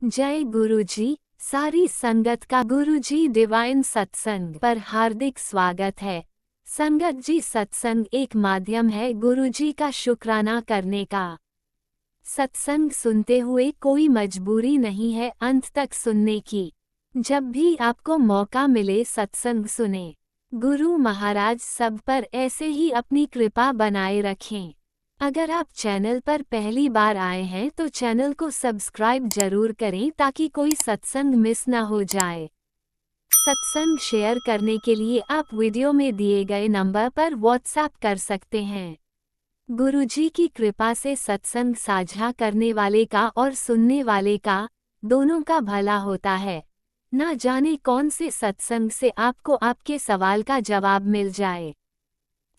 जय गुरुजी। सारी संगत का गुरुजी डिवाइन सत्संग पर हार्दिक स्वागत है। संगत जी, सत्संग एक माध्यम है गुरुजी का शुक्राना करने का। सत्संग सुनते हुए कोई मजबूरी नहीं है अंत तक सुनने की। जब भी आपको मौका मिले सत्संग सुने। गुरु महाराज सब पर ऐसे ही अपनी कृपा बनाए रखें। अगर आप चैनल पर पहली बार आए हैं तो चैनल को सब्सक्राइब जरूर करें ताकि कोई सत्संग मिस ना हो जाए। सत्संग शेयर करने के लिए आप वीडियो में दिए गए नंबर पर व्हाट्सएप कर सकते हैं। गुरुजी की कृपा से सत्संग साझा करने वाले का और सुनने वाले का, दोनों का भला होता है। ना जाने कौन से सत्संग से आपको आपके सवाल का जवाब मिल जाए।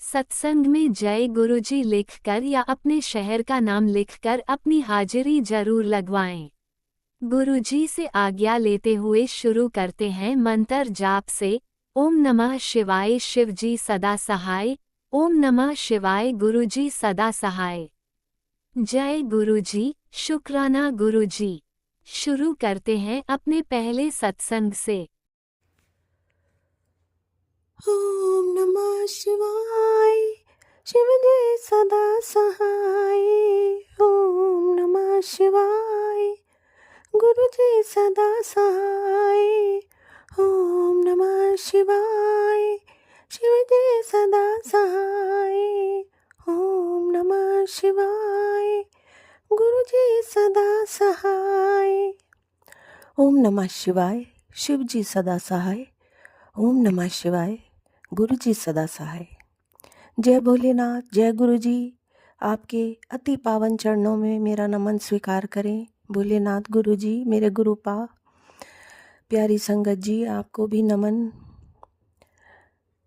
सत्संग में जय गुरुजी लिखकर या अपने शहर का नाम लिखकर अपनी हाजिरी जरूर लगवाएं। गुरुजी से आज्ञा लेते हुए शुरू करते हैं मंत्र जाप से। ओम नमः शिवाय शिवजी सदा सहाय। ओम नमः शिवाय गुरुजी सदा सहाय। जय गुरुजी, शुक्राना गुरुजी। शुरू करते हैं अपने पहले सत्संग से। ओम नमः शिवाय शिव जी सदा सहाय। ओम नमः शिवाय गुरु जी सदा सहाय। ओम नमः शिवाय शिव जी सदा सहाय। ओम नमः शिवाय गुरु जी सदा सहाय। ओम नमः शिवाय शिव जी सदा सहाय। ओम नमः शिवाय गुरु जी सदा सहाय। जय भोलेनाथ, जय गुरु जी। आपके अति पावन चरणों में मेरा नमन स्वीकार करें। भोलेनाथ गुरु जी, मेरे गुरुपा, प्यारी संगत जी, आपको भी नमन।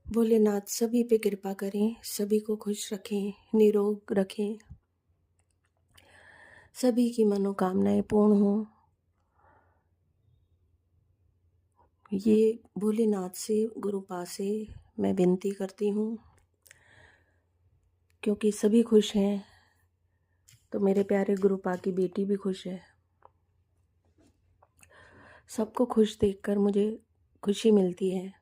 भोलेनाथ सभी पे कृपा करें, सभी को खुश रखें, निरोग रखें, सभी की मनोकामनाएं पूर्ण हों। ये भोलेनाथ से, गुरुपा से मैं विनती करती हूँ, क्योंकि सभी खुश हैं तो मेरे प्यारे गुरुपा की बेटी भी खुश है। सबको खुश देखकर मुझे खुशी मिलती है।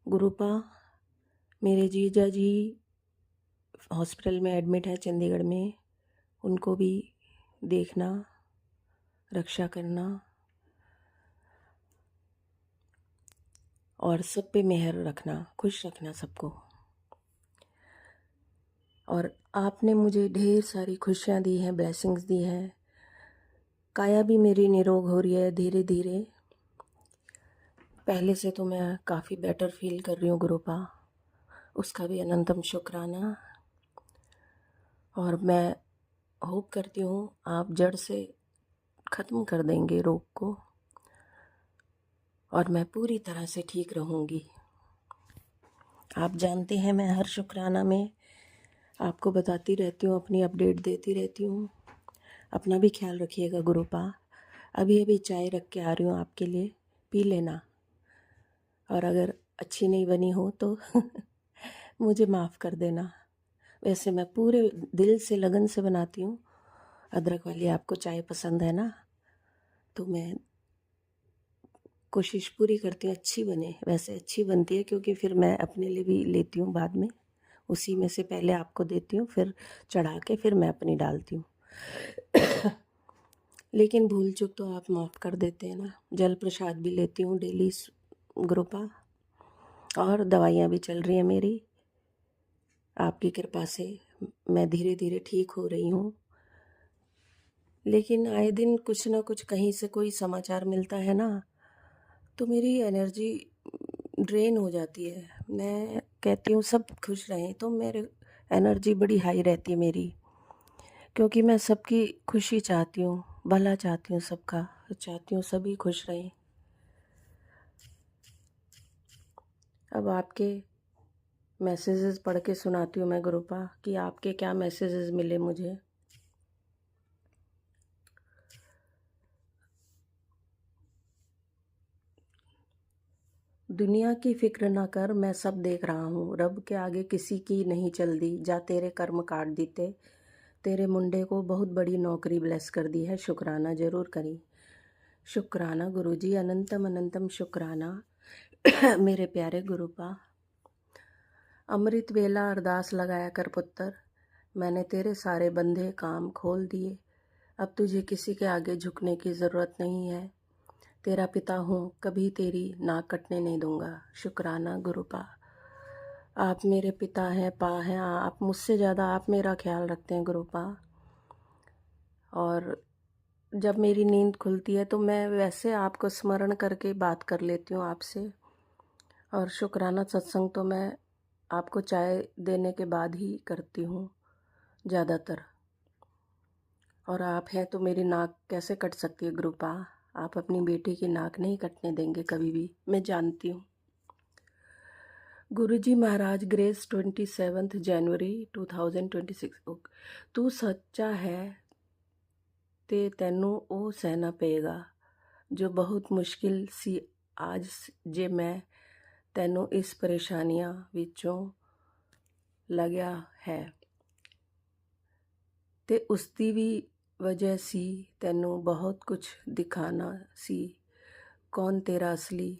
गुरुपा, मेरे जीजा जी हॉस्पिटल में एडमिट है चंडीगढ़ में, उनको भी देखना, रक्षा करना और सब पे मेहर रखना, खुश रखना सबको। और आपने मुझे ढेर सारी खुशियाँ दी हैं, ब्लेसिंग्स दी हैं। काया भी मेरी निरोग हो रही है धीरे धीरे। पहले से तो मैं काफ़ी बेटर फील कर रही हूँ गुरुपा, उसका भी अनंतम शुक्राना। और मैं होप करती हूँ आप जड़ से ख़त्म कर देंगे रोग को और मैं पूरी तरह से ठीक रहूँगी। आप जानते हैं मैं हर शुक्राना में आपको बताती रहती हूँ, अपनी अपडेट देती रहती हूँ। अपना भी ख्याल रखिएगा गुरुपा। अभी अभी चाय रख के आ रही हूँ आपके लिए, पी लेना। और अगर अच्छी नहीं बनी हो तो मुझे माफ़ कर देना। वैसे मैं पूरे दिल से लगन से बनाती हूँ। अदरक वाली आपको चाय पसंद है ना, तो मैं कोशिश पूरी करती हूँ अच्छी बने। वैसे अच्छी बनती है क्योंकि फिर मैं अपने लिए भी लेती हूँ बाद में, उसी में से पहले आपको देती हूँ, फिर चढ़ा के फिर मैं अपनी डालती हूँ। लेकिन भूल चूक तो आप माफ़ कर देते हैं ना। जल प्रसाद भी लेती हूँ डेली गुरुपा, और दवाइयाँ भी चल रही हैं मेरी। आपकी कृपा से मैं धीरे धीरे ठीक हो रही हूँ। लेकिन आए दिन कुछ ना कुछ कहीं से कोई समाचार मिलता है ना, तो मेरी एनर्जी ड्रेन हो जाती है। मैं कहती हूँ सब खुश रहें तो मेरे एनर्जी बड़ी हाई रहती है मेरी, क्योंकि मैं सबकी खुशी चाहती हूँ, भला चाहती हूँ, सबका चाहती हूँ, सभी खुश रहें। अब आपके मैसेजेस पढ़ के सुनाती हूँ मैं गुरुपा कि आपके क्या मैसेजेस मिले मुझे। दुनिया की फिक्र ना कर, मैं सब देख रहा हूँ। रब के आगे किसी की नहीं चलदी, जा तेरे कर्म काट दिते, तेरे मुंडे को बहुत बड़ी नौकरी ब्लेस कर दी है, शुक्राना ज़रूर करी। शुक्राना गुरुजी, अनंतम अनंतम शुक्राना। मेरे प्यारे गुरुपा, अमृत वेला अरदास लगाया कर पुत्र। मैंने तेरे सारे बंधे काम खोल दिए। अब तुझे किसी के आगे झुकने की ज़रूरत नहीं है। तेरा पिता हूँ, कभी तेरी नाक कटने नहीं दूंगा। शुक्राना गुरुपा, आप मेरे पिता हैं, पा हैं, आप मुझसे ज़्यादा आप मेरा ख्याल रखते हैं गुरुपा। और जब मेरी नींद खुलती है तो मैं वैसे आपको स्मरण करके बात कर लेती हूँ आपसे। और शुक्राना सत्संग तो मैं आपको चाय देने के बाद ही करती हूँ ज़्यादातर। और आप हैं तो मेरी नाक कैसे कट सकती है गुरुपा? आप अपनी बेटी की नाक नहीं कटने देंगे कभी भी, मैं जानती हूँ। गुरुजी महाराज, ग्रेस 27 जनवरी 2026। तू सच्चा है ते तैनू ਉਹ सहना पेगा जो बहुत मुश्किल सी आज जे मैं तैनू इस परेशानियां विचों लग्या है ते उसकी भी वजह सी तैनू बहुत कुछ दिखाना सी कौन तेरा असली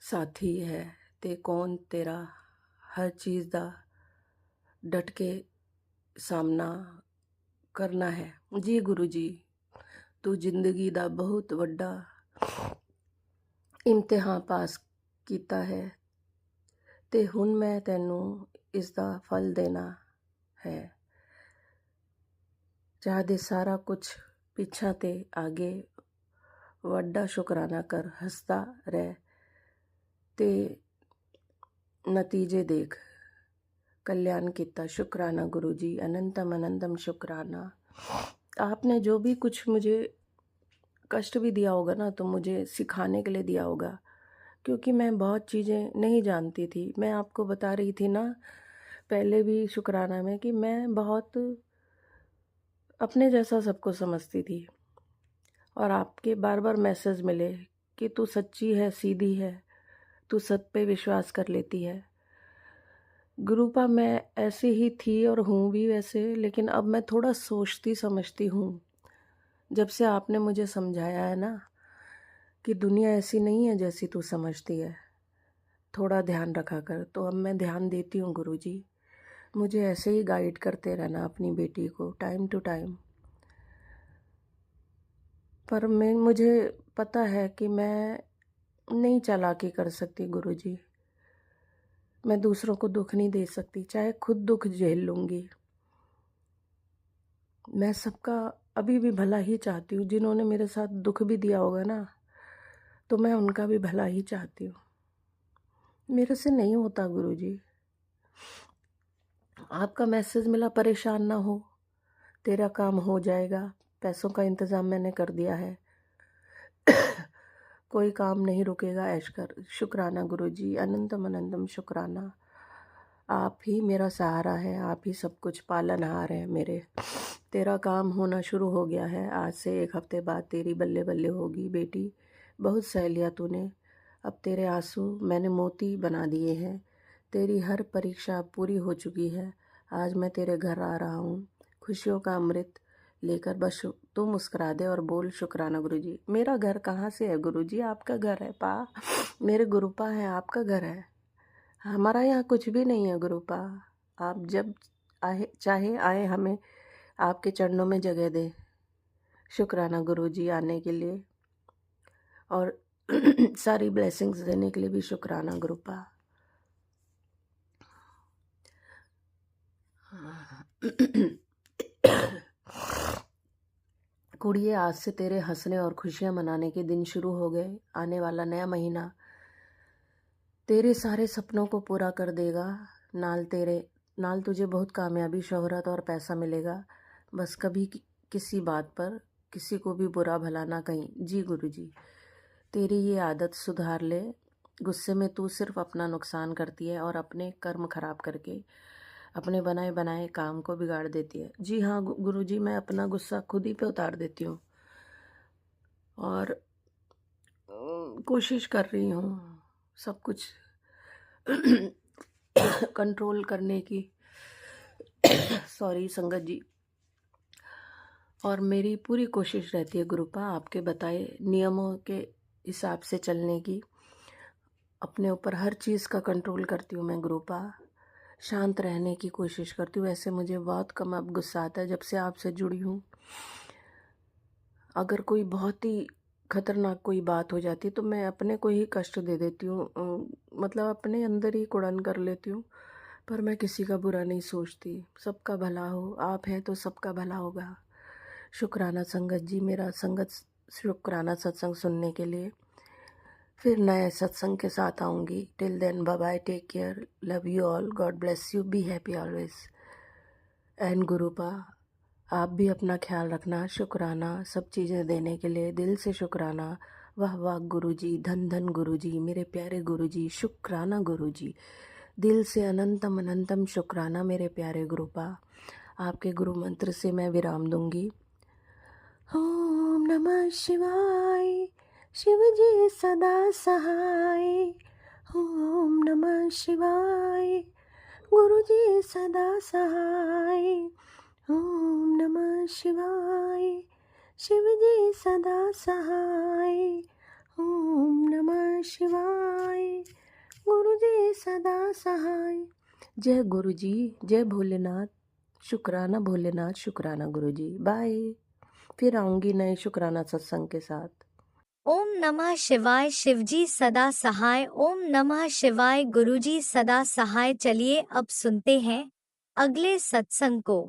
साथी है ते कौन तेरा हर चीज़ दा डट के सामना करना है। जी गुरु जी, तू जिंदगी दा बहुत वड्डा इम्तिहान पास कीता है ते हुण मैं तैनू इसदा फल देना है। चाहदे सारा कुछ पिछा ते आगे वड्डा शुकराना कर, हंसदा रह ते नतीजे देख। कल्याण किता। शुक्राना गुरु जी, अनंतम अनंतम शुक्राना। आपने जो भी कुछ मुझे कष्ट भी दिया होगा ना, तो मुझे सिखाने के लिए दिया होगा, क्योंकि मैं बहुत चीज़ें नहीं जानती थी। मैं आपको बता रही थी ना पहले भी शुक्राना में कि मैं बहुत अपने जैसा सबको समझती थी। और आपके बार बार मैसेज मिले कि तू सच्ची है, सीधी है, तू सत पे विश्वास कर लेती है। गुरुपा, मैं ऐसी ही थी और हूँ भी वैसे, लेकिन अब मैं थोड़ा सोचती समझती हूँ। जब से आपने मुझे समझाया है ना कि दुनिया ऐसी नहीं है जैसी तू समझती है, थोड़ा ध्यान रखा कर, तो अब मैं ध्यान देती हूँ गुरुजी। मुझे ऐसे ही गाइड करते रहना अपनी बेटी को टाइम टू टाइम। पर मुझे पता है कि मैं नहीं चालाकी कर सकती गुरुजी। मैं दूसरों को दुख नहीं दे सकती, चाहे खुद दुख झेल लूँगी। मैं सबका अभी भी भला ही चाहती हूँ। जिन्होंने मेरे साथ दुख भी दिया होगा ना, तो मैं उनका भी भला ही चाहती हूँ। मेरे से नहीं होता गुरुजी। आपका मैसेज मिला, परेशान ना हो, तेरा काम हो जाएगा, पैसों का इंतज़ाम मैंने कर दिया है, कोई काम नहीं रुकेगा, ऐश कर। शुक्राना गुरुजी, अनंतम अनंतम शुक्राना। आप ही मेरा सहारा है, आप ही सब कुछ पालनहार है मेरे। तेरा काम होना शुरू हो गया है। आज से 1 हफ्ते बाद तेरी बल्ले बल्ले होगी बेटी। बहुत सह लिया तूने, अब तेरे आंसू मैंने मोती बना दिए हैं। तेरी हर परीक्षा अब पूरी हो चुकी है। आज मैं तेरे घर आ रहा हूँ खुशियों का अमृत लेकर। बस तू मुस्कुरा दे और बोल शुक्राना गुरुजी। मेरा घर कहाँ से है गुरुजी? आपका घर है पा, मेरे गुरुपा है, आपका घर है। हमारा यहाँ कुछ भी नहीं है गुरुपा। आप जब आए चाहे आए, हमें आपके चरणों में जगह दे। शुक्राना गुरुजी आने के लिए और सारी ब्लेसिंग्स देने के लिए भी शुक्राना गुरुपा। कुड़िए, आज से तेरे हंसने और खुशियाँ मनाने के दिन शुरू हो गए। आने वाला नया महीना तेरे सारे सपनों को पूरा कर देगा। नाल तुझे बहुत कामयाबी, शोहरत और पैसा मिलेगा। बस कभी किसी बात पर किसी को भी बुरा भला ना कहीं। जी गुरुजी, तेरी ये आदत सुधार ले। गुस्से में तू सिर्फ अपना नुकसान करती है और अपने कर्म खराब करके अपने बनाए बनाए काम को बिगाड़ देती है। जी हाँ गुरुजी, मैं अपना गुस्सा खुद ही पे उतार देती हूँ और कोशिश कर रही हूँ सब कुछ कंट्रोल करने की। सॉरी संगत जी। और मेरी पूरी कोशिश रहती है गुरुपा आपके बताए नियमों के हिसाब से चलने की। अपने ऊपर हर चीज़ का कंट्रोल करती हूँ मैं गुरुपा। शांत रहने की कोशिश करती हूँ। ऐसे मुझे बहुत कम अब गुस्सा आता है जब से आपसे जुड़ी हूँ। अगर कोई बहुत ही खतरनाक कोई बात हो जाती है तो मैं अपने को ही कष्ट दे देती हूँ, मतलब अपने अंदर ही कुड़न कर लेती हूँ। पर मैं किसी का बुरा नहीं सोचती, सबका भला हो। आप हैं तो सबका भला होगा। शुक्राना संगत जी, मेरा शुक्राना सत्संग सुनने के लिए। फिर नए सत्संग के साथ आऊँगी। Till then bye bye, take care, love you all, God bless you, be happy always. And गुरुपा आप भी अपना ख्याल रखना। शुक्राना सब चीज़ें देने के लिए, दिल से शुक्राना। वाह वाह गुरुजी, धन धन गुरुजी, मेरे प्यारे गुरुजी, शुक्राना गुरुजी। दिल से अनंतम अनंतम शुक्राना मेरे प्यारे गुरुपा। आपके गुरु मंत्र से मैं विराम दूंगी। ओम नमः शिवाय, शिव जी सदा सहाय। ओम नमः शिवाय, गुरु जी सदा सहाय। ओम नमः शिवाय, शिव जी सदा सहाय। ओम नमः शिवाय, गुरु जी सदा सहाय। जय गुरु जी, जय भोलेनाथ। शुक्राना भोलेनाथ, शुक्राना गुरु जी। बाय। फिर आऊंगी नए शुक्राना सत्संग के साथ। ओम नमः शिवाय, शिवजी सदा सहाय। ओम नमः शिवाय, गुरुजी सदा सहाय। चलिए अब सुनते हैं अगले सत्संग को।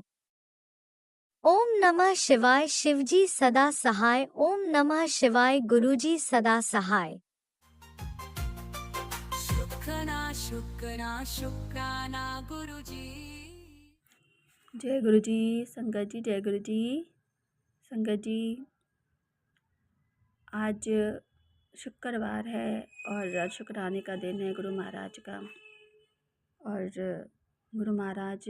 ओम नमः शिवाय, शिवजी सदा सहाय। ओम नमः शिवाय, गुरुजी सदा सहाय। शुक्राना गुरुजी। जय गुरु जी। संगत जी, जय गुरु जी। संगत जी, आज शुक्रवार है और शुक्राने का दिन है गुरु महाराज का। और गुरु महाराज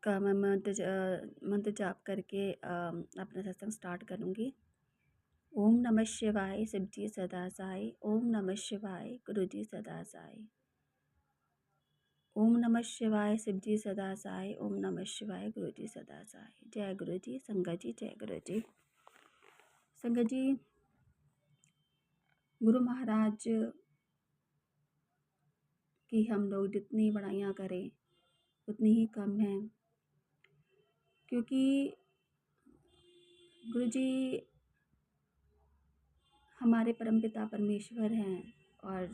का मैं मंत्र जाप करके अपना सत्संग स्टार्ट करूँगी। ओम नमः शिवाय, शिव जी सदा सहाय। ओम नमः शिवाय, गुरु जी सदा सहाय। ओम नमः शिवाय, शिव जी सदा सहाय। ओम नमः शिवाय, गुरु जी सदा सहाय। जय गुरु जी। संगत जी, जय गुरु जी। संगत जी, गुरु महाराज की हम लोग जितनी बड़ाइयाँ करें उतनी ही कम है, क्योंकि गुरु जी हमारे परमपिता परमेश्वर हैं और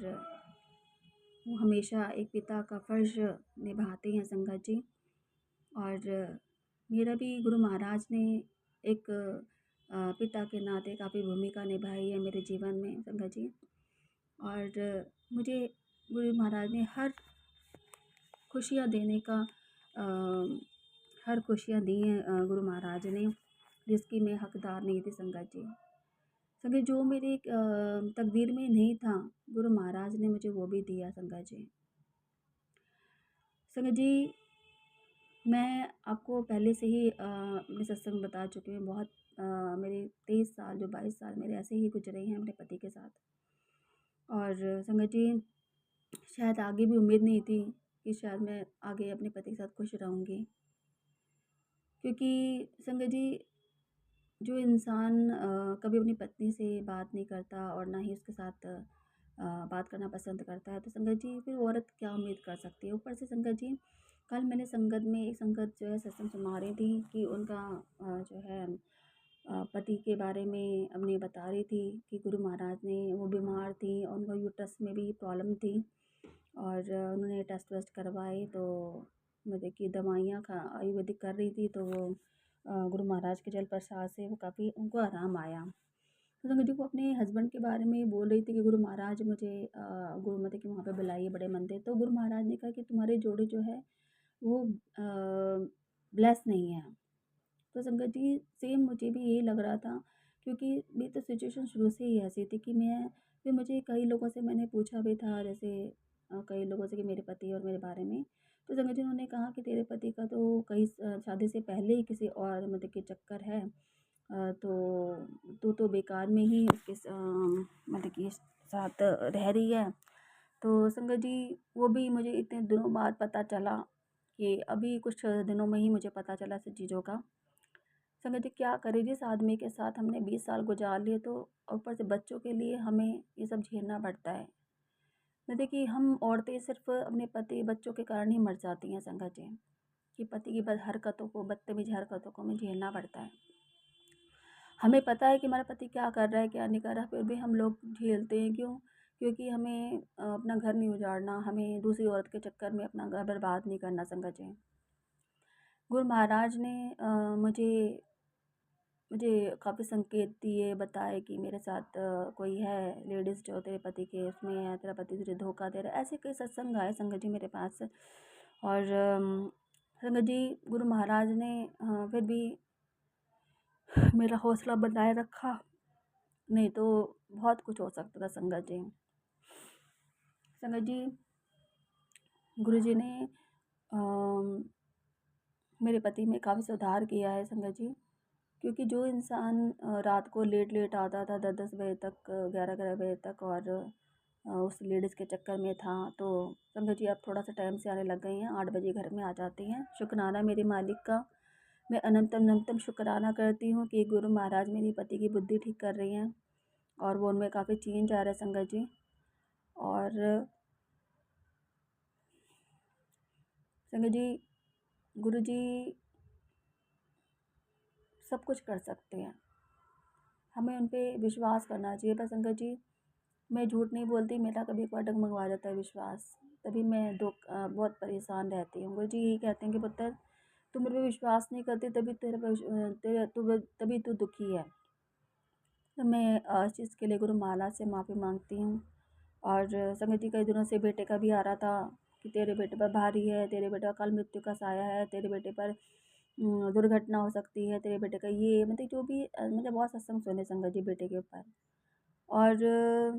वो हमेशा एक पिता का फर्ज निभाते हैं संगत जी। और मेरा भी गुरु महाराज ने एक पिता के नाते काफ़ी भूमिका निभाई है मेरे जीवन में संगत जी। और मुझे गुरु महाराज ने हर खुशियाँ देने का हर खुशियाँ दी हैं गुरु महाराज ने, जिसकी मैं हकदार नहीं थी संगत जी। संगत जो मेरे तकदीर में नहीं था, गुरु महाराज ने मुझे वो भी दिया संगत जी। संगत जी, मैं आपको पहले से ही अपने सत्संग बता चुकी हूँ। बहुत मेरे 23 साल, जो 22 साल मेरे ऐसे ही गुजरे हैं अपने पति के साथ। और संगत जी, शायद आगे भी उम्मीद नहीं थी कि शायद मैं आगे अपने पति के साथ खुश रहूँगी, क्योंकि संगत जी जो इंसान कभी अपनी पत्नी से बात नहीं करता और ना ही उसके साथ बात करना पसंद करता है, तो संगत जी फिर औरत क्या उम्मीद कर सकती है। ऊपर से संगत जी, कल मैंने संगत में एक संगत जो है सत्संग सुना रही थी कि उनका जो है पति के बारे में अपने बता रही थी कि गुरु महाराज ने, वो बीमार थी और उनको यूट्रस में भी प्रॉब्लम थी और उन्होंने टेस्ट वेस्ट करवाए, तो मतलब कि दवाइयाँ आयुर्वेदिक कर रही थी, तो वो गुरु महाराज के जल प्रसाद से वो काफ़ी उनको आराम आया। तो संगत जी को अपने हस्बैंड के बारे में बोल रही थी कि गुरु महाराज मुझे गुरु मतलब कि वहाँ पे बुलाइए बड़े मंदिर। तो गुरु महाराज ने कहा कि तुम्हारे जोड़े जो है वो ब्लेस नहीं है। तो संगत जी सेम मुझे भी यही लग रहा था, क्योंकि मेरी तो सिचुएशन शुरू से ही ऐसी थी कि मैं, फिर मुझे कई लोगों से मैंने पूछा भी था, जैसे कई लोगों से कि मेरे पति और मेरे बारे में। तो संगत जी उन्होंने कहा कि तेरे पति का तो कई शादी से पहले ही किसी और मतलब कि चक्कर है, तो तू तो बेकार में ही उसके मतलब कि साथ रह रही है। तो संगत जी वो भी मुझे इतने दिनों बाद पता चला कि अभी कुछ दिनों में ही मुझे पता चला सब चीज़ों का। संगत जी क्या करें, जिस आदमी के साथ हमने 20 साल गुजार लिए तो ऊपर से बच्चों के लिए हमें ये सब झेलना पड़ता है। तो देखिए हम औरतें सिर्फ़ अपने पति बच्चों के कारण ही मर जाती हैं संगत जी, कि पति की हरकतों को, बदतमीज़ हरकतों को हमें झेलना पड़ता है। हमें पता है कि हमारा पति क्या कर रहा है, क्या नहीं कर रहा, फिर भी हम लोग झेलते हैं। क्यों? क्योंकि हमें अपना घर नहीं उजाड़ना, हमें दूसरी औरत के चक्कर में अपना घर बर्बाद नहीं करना संगत जी। गुरु महाराज ने मुझे मुझे काफ़ी संकेत दिए, बताए कि मेरे साथ कोई है लेडीज़ जो तेरे पति के उसमें है, तेरा पति तुझे धोखा दे रहा है। ऐसे कई सत्संग आए संगत जी मेरे पास। और संगत जी गुरु महाराज ने फिर भी मेरा हौसला बनाए रखा, नहीं तो बहुत कुछ हो सकता था संगत जी। संगत जी गुरु जी ने मेरे पति में काफ़ी सुधार किया है संगत जी। क्योंकि जो इंसान रात को लेट लेट आता था 10-10 बजे तक, 11-11 बजे तक, और उस लेडीज़ के चक्कर में था, तो संगत जी अब थोड़ा सा टाइम से आने लग गई हैं, 8 बजे घर में आ जाती हैं। शुक्राना मेरे मालिक का, मैं अनंतम अनंतम शुक्राना करती हूँ कि गुरु महाराज मेरी पति की बुद्धि ठीक कर रही हैं और वो उनमें काफ़ी चेंज आ रहा है संगत जी। और संगत जी गुरु जी सब कुछ कर सकते हैं, हमें उन पे विश्वास करना चाहिए। पर संगत जी मैं झूठ नहीं बोलती, मेरा कभी कभार डगमगवा जाता है विश्वास, तभी मैं बहुत परेशान रहती हूँ। गुरु जी यही कहते हैं कि पुत्र तू मेरे पे विश्वास नहीं करती, तभी तभी तू दुखी है। तो मैं इस चीज़ के लिए गुरु महाराज से माफ़ी मांगती हूँ। और संगत जी कई दिनों से बेटे का भी आ रहा था कि तेरे बेटे पर भारी है, तेरे बेटे का अकाल मृत्यु का साया है, तेरे बेटे पर दुर्घटना हो सकती है, तेरे बेटे का ये मतलब जो भी मतलब बहुत सत्संग सुने संगत जी बेटे के ऊपर। और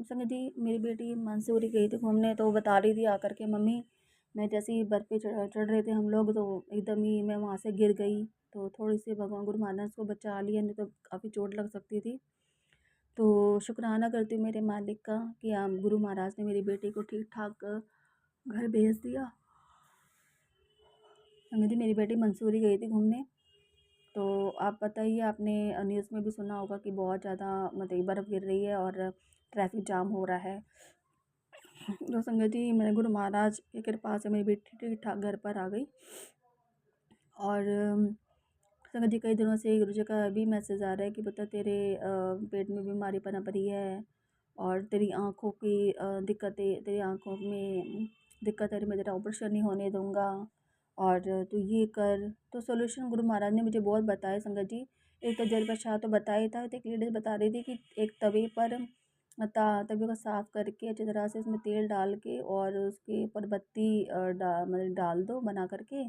संगत जी मेरी बेटी मंसूरी गई थी घूमने, तो वो बता रही थी आकर के, मम्मी मैं जैसे ही बर्फ़ पे चढ़ रहे थे हम लोग, तो एकदम ही मैं वहाँ से गिर गई, तो थोड़ी सी भगवान गुरु महाराज ने उसको बचा लिया, नहीं तो काफ़ी चोट लग सकती थी। तो शुक्राना करती हूँ मेरे मालिक का कि आप गुरु महाराज ने मेरी बेटी को ठीक ठाक घर भेज दिया। संगत जी मेरी बेटी मंसूरी गई थी घूमने, तो आप पता ही है, आपने न्यूज़ में भी सुना होगा कि बहुत ज़्यादा मतलब बर्फ़ गिर रही है और ट्रैफिक जाम हो रहा है। तो संगत जी मेरे गुरु महाराज की कृपा से मेरी बेटी ठीक ठाक घर पर आ गई। और संगत जी कई दिनों से गुरु जी का भी मैसेज आ रहा है कि पुत्र तेरे पेट में बीमारी पनप रही है और तेरी आँखों की दिक्कतें, तेरी आँखों में दिक्कत है, मैं तेरा ऑपरेशन नहीं होने दूंगा और तू ये कर। तो सोल्यूशन गुरु महाराज ने मुझे बहुत बताया संगत जी। एक तो जल प्रसाद तो बताया ही था, तो एक लेडीज बता रही थी कि एक तवे पर तवे को साफ़ करके अच्छी तरह से उसमें तेल डाल के और उसके ऊपर बत्ती मतलब डाल दो बना करके,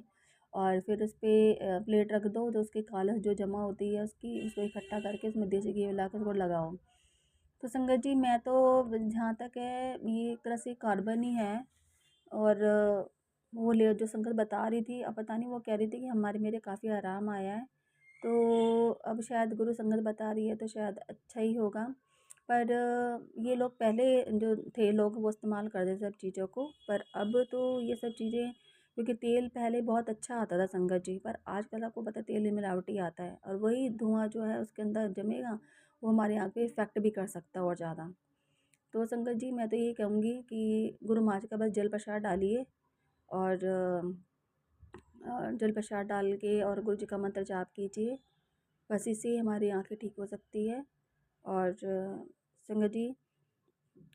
और फिर उस पर प्लेट रख दो, तो उसकी खालस जो जमा होती है उसकी उसको इकट्ठा करके उसमें देसी घी मिला कर उसको लगाओ। तो संगत जी मैं तो जहाँ तक है ये एक तरह से कार्बन ही है। और वो ले जो संगत बता रही थी, अब पता नहीं वो कह रही थी कि हमारे मेरे काफ़ी आराम आया है, तो अब शायद गुरु संगत बता रही है तो शायद अच्छा ही होगा। पर ये लोग पहले जो थे लोग वो इस्तेमाल करते सब चीज़ों को, पर अब तो ये सब चीज़ें, क्योंकि तेल पहले बहुत अच्छा आता था संगत जी, पर आजकल आपको पता है तेल में मिलावटी आता है, और वही धुआं जो है उसके अंदर जमेगा, वो हमारे यहाँ पे इफ़ेक्ट भी कर सकता है और ज़्यादा। तो संगत जी मैं तो ये कहूँगी कि गुरु महाराज का बस जल प्रसाद डालिए और जल प्रसाद डाल के और गुरु जी का मंत्र जाप कीजिए, बस इससे हमारी आँखें ठीक हो सकती है। और संगत जी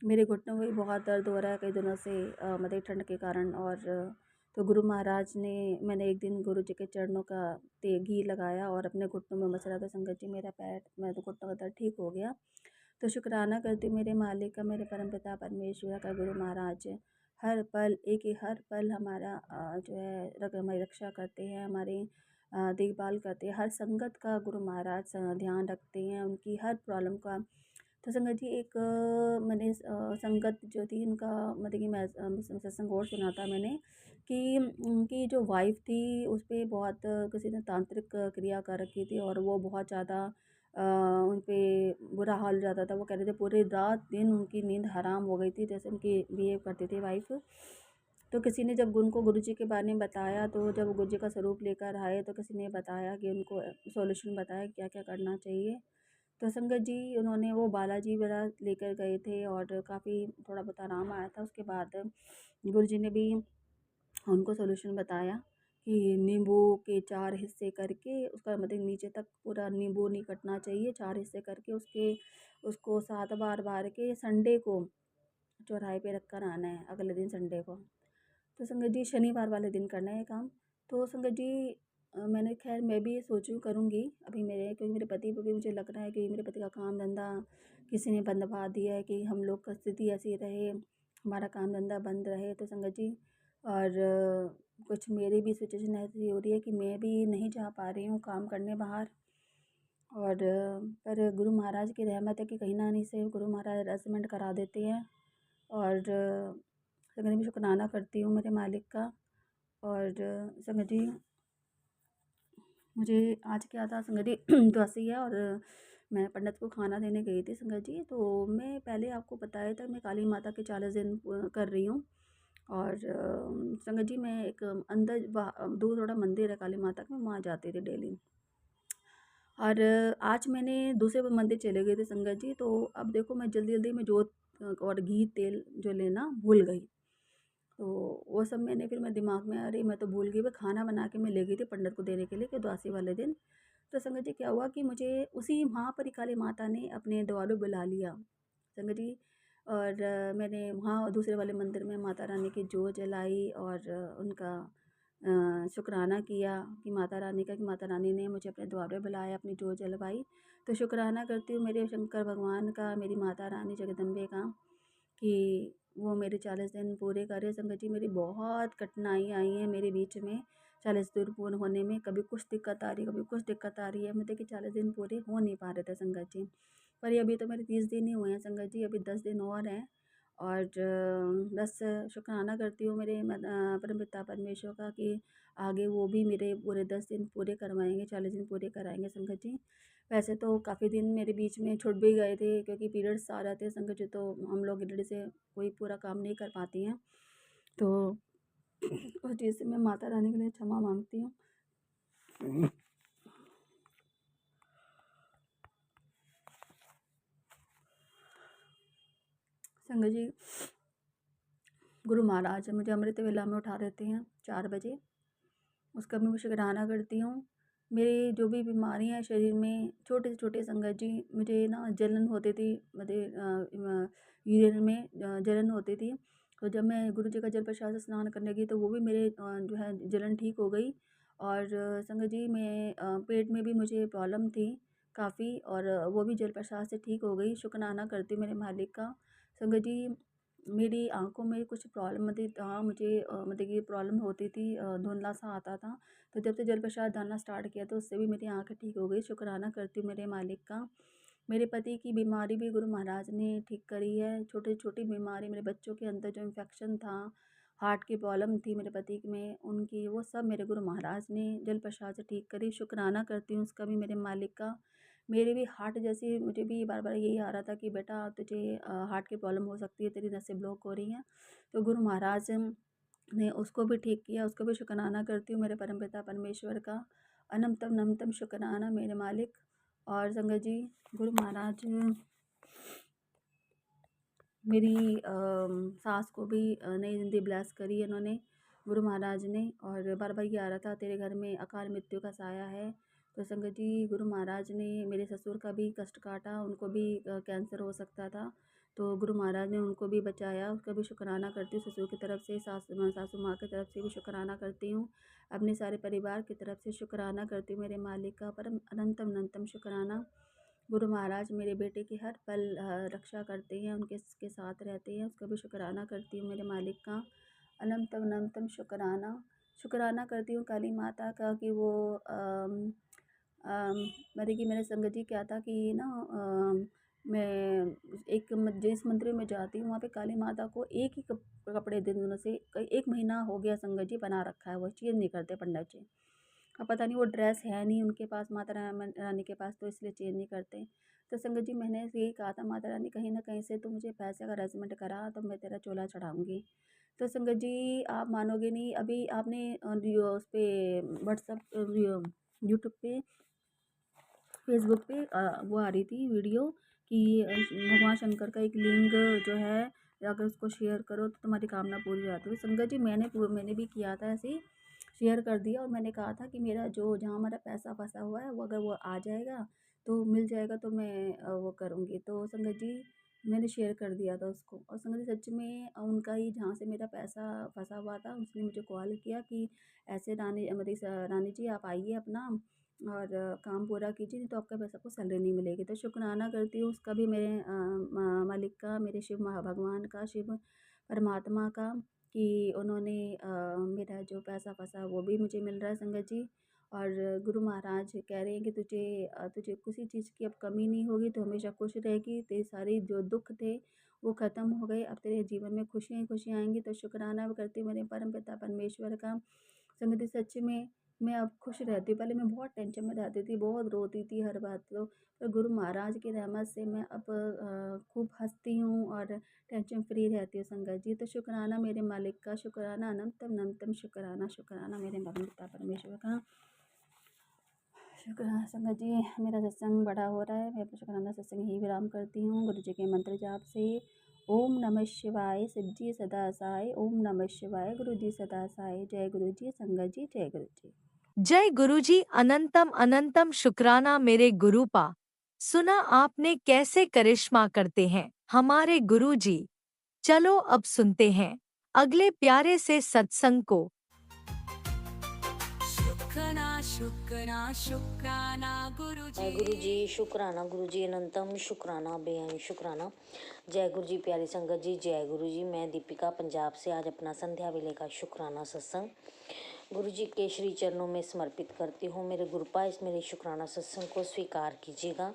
मेरे घुटनों में भी बहुत दर्द हो रहा है कई दिनों से, मतलब ठंड के कारण। और तो गुरु महाराज ने, मैंने एक दिन गुरु जी के चरणों का घी लगाया और अपने घुटनों में मसला, तो संगत जी मेरा पैर मैं तो घुटनों का दर्द ठीक हो गया। तो शुक्राना करती हूँ मेरे मालिक का, मेरे परमपिता परमेश्वर का, गुरु महाराज हर पल एक ही हर पल हमारा जो है हमारी रक्षा करते हैं, हमारी देखभाल करते हैं, हर संगत का गुरु महाराज ध्यान रखते हैं, उनकी हर प्रॉब्लम का। तो संगत जी एक मैंने संगत जो थी उनका मतलब कि मैं सत्संग और सुना था मैंने कि उनकी जो वाइफ थी उस पर बहुत किसी ने तांत्रिक क्रिया कर रखी थी, और वो बहुत ज़्यादा उन पे बुरा हाल हो जाता था। वो कह रहे थे पूरी रात दिन उनकी नींद हराम हो गई थी, जैसे उनकी बिहेव करती थी वाइफ। तो किसी ने जब उनको गुरुजी के बारे में बताया, तो जब गुरुजी का स्वरूप लेकर आए तो किसी ने बताया कि उनको सॉल्यूशन बताया क्या क्या करना चाहिए। तो संगत जी उन्होंने वो बालाजी वाला लेकर गए थे और काफ़ी थोड़ा बहुत आराम आया था। उसके बाद गुरुजी ने भी उनको सॉल्यूशन बताया कि नींबू के 4 हिस्से करके उसका मतलब नीचे तक पूरा नींबू नहीं कटना चाहिए, 4 हिस्से करके उसको 7 बार बार के संडे को चौराहे पे रख कर आना है, अगले दिन संडे को। तो संगत जी शनिवार वाले दिन करना है ये काम। तो संगत जी मैंने खैर मैं भी ये सोचूँ करूँगी अभी मेरे, क्योंकि मेरे पति को भी मुझे लग रहा है कि मेरे पति का काम धंधा किसी ने बंदवा दिया है कि हम लोग का स्थिति ऐसी रहे, हमारा काम धंधा बंद रहे। तो संगत जी और कुछ मेरी भी सिचुएशन ऐसी हो रही है कि मैं भी नहीं जा पा रही हूँ काम करने बाहर। और पर गुरु महाराज की रहमत है कि कहीं ना कहीं से गुरु महाराज अरेंजमेंट करा देते हैं। और संगत जी मैं शुक्राना करती हूँ मेरे मालिक का। और संगत जी मुझे आज क्या था संगत जी तो ऐसे ही है। और मैं पंडित को खाना देने गई थी संगत जी। तो मैं पहले आपको बताया था मैं काली माता के 40 दिन कर रही हूँ। और संगत जी मैं एक अंदर दूर थोड़ा मंदिर है काली माता का, मैं वहाँ जाती थी डेली। और आज मैंने दूसरे मंदिर चले गए थे संगत जी। तो अब देखो मैं जल्दी जल्दी में जोत और घी तेल जो लेना भूल गई। तो वो सब मैंने फिर मैं दिमाग में, अरे मैं तो भूल गई, मैं खाना बना के मैं ले गई थी पंडित को देने के लिए कि द्वादशी वाले दिन। तो संगत जी क्या हुआ कि मुझे उसी वहाँ पर ही काली माता ने अपने द्वार पे बुला लिया संगत जी। और मैंने वहाँ दूसरे वाले मंदिर में माता रानी की जोत जलाई और उनका शुक्राना किया कि माता रानी का, कि माता रानी ने मुझे अपने द्वार पे बुलाया, अपनी जोत जलवाई। तो शुक्राना करती हूँ मेरे शंकर भगवान का, मेरी माता रानी जगदम्बे का, कि वो मेरे 40 दिन पूरे करे संगत जी। मेरी बहुत कठिनाई आई है मेरे बीच में 40 दिन पूर्ण होने में, कभी कुछ दिक्कत आ रही है, कभी कुछ दिक्कत आ रही है, मतलब कि 40 दिन पूरे हो नहीं पा रहे थे संगत जी। पर ये अभी तो मेरे 30 दिन ही हुए हैं संगत जी, अभी 10 दिन और हैं। और बस शुक्राना करती हूँ मेरे परमपिता परमेश्वर का कि आगे वो भी मेरे पूरे 10 दिन पूरे करवाएंगे, 40 दिन पूरे कराएंगे संगत जी। वैसे तो काफ़ी दिन मेरे बीच में छूट भी गए थे क्योंकि पीरियड्स आ रहे थे संगत जी, तो हम लोग इधर से कोई पूरा काम नहीं कर पाती हैं। तो उस चीज़ से मैं माता रानी के लिए क्षमा मांगती हूँ। संगत जी गुरु महाराज मुझे अमृत वेला में उठा देते हैं 4 बजे, उसका भी मैं शुक्राना करती हूँ। मेरी जो भी बीमारियाँ हैं शरीर में छोटे से छोटे संगत जी, मुझे ना जलन होती थी, मुझे यूरिन में जलन होती थी। तो जब मैं गुरु जी का जल प्रसाद से स्नान करने गई तो वो भी मेरे जो है जलन ठीक हो गई। और संगत जी मैं पेट में भी मुझे प्रॉब्लम थी काफ़ी, और वो भी जल प्रसाद से ठीक हो गई। शुक्राना करती हूँ मेरे मालिक का। संगत जी मेरी आँखों में कुछ प्रॉब्लम थी, हाँ मुझे मतलब कि प्रॉब्लम होती थी, धुंधला सा आता था। तो जब से जल प्रसाद डालना स्टार्ट किया तो उससे भी मेरी आँखें ठीक हो गई। शुक्राना करती हूँ मेरे मालिक का। मेरे पति की बीमारी भी गुरु महाराज ने ठीक करी है। छोटी छोटी बीमारी मेरे बच्चों के अंदर जो इन्फेक्शन था, हार्ट की प्रॉब्लम थी मेरे पति में उनकी, वो सब मेरे गुरु महाराज ने जल प्रसाद से ठीक करी। शुक्राना करती हूँ उसका भी मेरे मालिक का। मेरे भी हार्ट जैसी, मुझे भी बार बार यही आ रहा था कि बेटा तुझे हार्ट की प्रॉब्लम हो सकती है, तेरी नसें ब्लॉक हो रही हैं। तो गुरु महाराज ने उसको भी ठीक किया, उसको भी शुक्राना करती हूँ मेरे परमपिता परमेश्वर का। अनंतम नमतम शुक्राना मेरे मालिक। और संगत जी गुरु महाराज मेरी सास को भी नई ज़िंदगी ब्लेस करी है इन्होंने, गुरु महाराज ने। और बार बार ये आ रहा था तेरे घर में अकाल मृत्यु का साया है। तो संगत जी गुरु महाराज ने मेरे ससुर का भी कष्ट काटा, उनको भी कैंसर हो सकता था, तो गुरु महाराज ने उनको भी बचाया, उसका भी शुक्राना करती हूँ। ससुर की तरफ से, सासू माँ की तरफ से भी शुक्राना करती हूँ, अपने सारे परिवार की तरफ से शुक्राना करती हूँ मेरे मालिक का। परम अनंतम अनंतम शुक्राना। गुरु महाराज मेरे बेटे की हर पल रक्षा करते हैं, उनके के साथ रहते हैं, उसका भी शुक्राना करती हूँ मेरे मालिक का। अनंतम अनंतम शुक्राना। शुक्राना करती हूँ काली माता का कि वो मेरे की मेरे संगत जी क्या था कि ना मैं जिस मंदिर में जाती हूँ वहाँ पे काली माता को एक ही कपड़े दिन से 1 महीना हो गया संगत जी बना रखा है, वो चेंज नहीं करते पंडित जी। अब पता नहीं वो ड्रेस है नहीं उनके पास, माता रानी के पास, तो इसलिए चेंज नहीं करते। तो संगत जी मैंने यही कहा था, माता रानी कहीं ना कहीं से तो मुझे पैसे का अरेंजमेंट करा तो मैं तेरा चोला चढ़ाऊँगी। तो संगत जी आप मानोगे नहीं, अभी आपने उस पे व्हाट्सअप, यूट्यूब पे, फेसबुक पे वो आ रही थी वीडियो कि भगवान शंकर का एक लिंग जो है, अगर उसको शेयर करो तो तुम्हारी कामना पूरी हो जाती है। तो संगत जी मैंने भी किया था ऐसे ही, शेयर कर दिया और मैंने कहा था कि मेरा जो जहाँ हमारा पैसा फंसा हुआ है वो अगर वो आ जाएगा तो मिल जाएगा तो मैं वो करूँगी। तो संगत जी मैंने शेयर कर दिया था उसको, और संगत जी सच में उनका ही जहाँ से मेरा पैसा फंसा हुआ था उसने मुझे कॉल किया कि ऐसे रानी जी आप आइए अपना और काम पूरा कीजिए, नहीं तो आपका पैसा को सैलरी नहीं मिलेगी। तो शुक्राना करती हूँ उसका भी, मेरे मालिक का, मेरे शिव भगवान का, शिव परमात्मा का, कि उन्होंने मेरा जो पैसा फंसा वो भी मुझे मिल रहा है संगत जी। और गुरु महाराज कह रहे हैं कि तुझे किसी चीज़ की अब कमी नहीं होगी, तो हमेशा खुश रहेगी, तेरे सारे जो दुख थे वो ख़त्म हो गए, अब तेरे जीवन में खुशियाँ ही खुशियाँ आएंगी। तो शुक्राना करती हूँ मेरे परम पिता परमेश्वर का। संगत जी सच में मैं अब खुश रहती हूँ, पहले मैं बहुत टेंशन में रहती थी, बहुत रोती थी हर बात तो, पर गुरु महाराज की रहमत से मैं अब खूब हंसती हूँ और टेंशन फ्री रहती हूँ संगत जी। तो शुक्राना मेरे मालिक का, शुक्राना अनंतम अनंतम शुक्राना, शुक्राना मेरे पिता परमेश्वर का। शुक्राना संगत जी, मेरा सत्संग बड़ा हो रहा है, मैं शुक्राना सत्संग ही विराम करती हूँ गुरु जी के मंत्र जाप से। ओम नमः शिवाय, शिव जी सदा साई, ओम नमः शिवाय, गुरु जी सदा साई। जय गुरु जी, संगत जी, जय गुरु जी। जय गुरुजी, अनंतम अनंतम शुक्राना मेरे गुरुपा। सुना आपने कैसे करिश्मा करते हैं हमारे गुरुजी। चलो अब सुनते हैं अगले प्यारे से सत्संग को। शुक्राना शुक्राना शुक्राना जय गुरु जी, शुक्राना गुरु जी, अनंतम शुक्राना, बेअंत शुक्राना। जय गुरु जी, प्यारी संगत जी, जय गुरु जी। मैं दीपिका पंजाब से आज अपना संध्या वेले का शुक्राना सत्संग गुरु जी के श्री चरणों में समर्पित करती हूँ। मेरे गुरुपा इस मेरे शुक्राना सत्संग को स्वीकार कीजिएगा।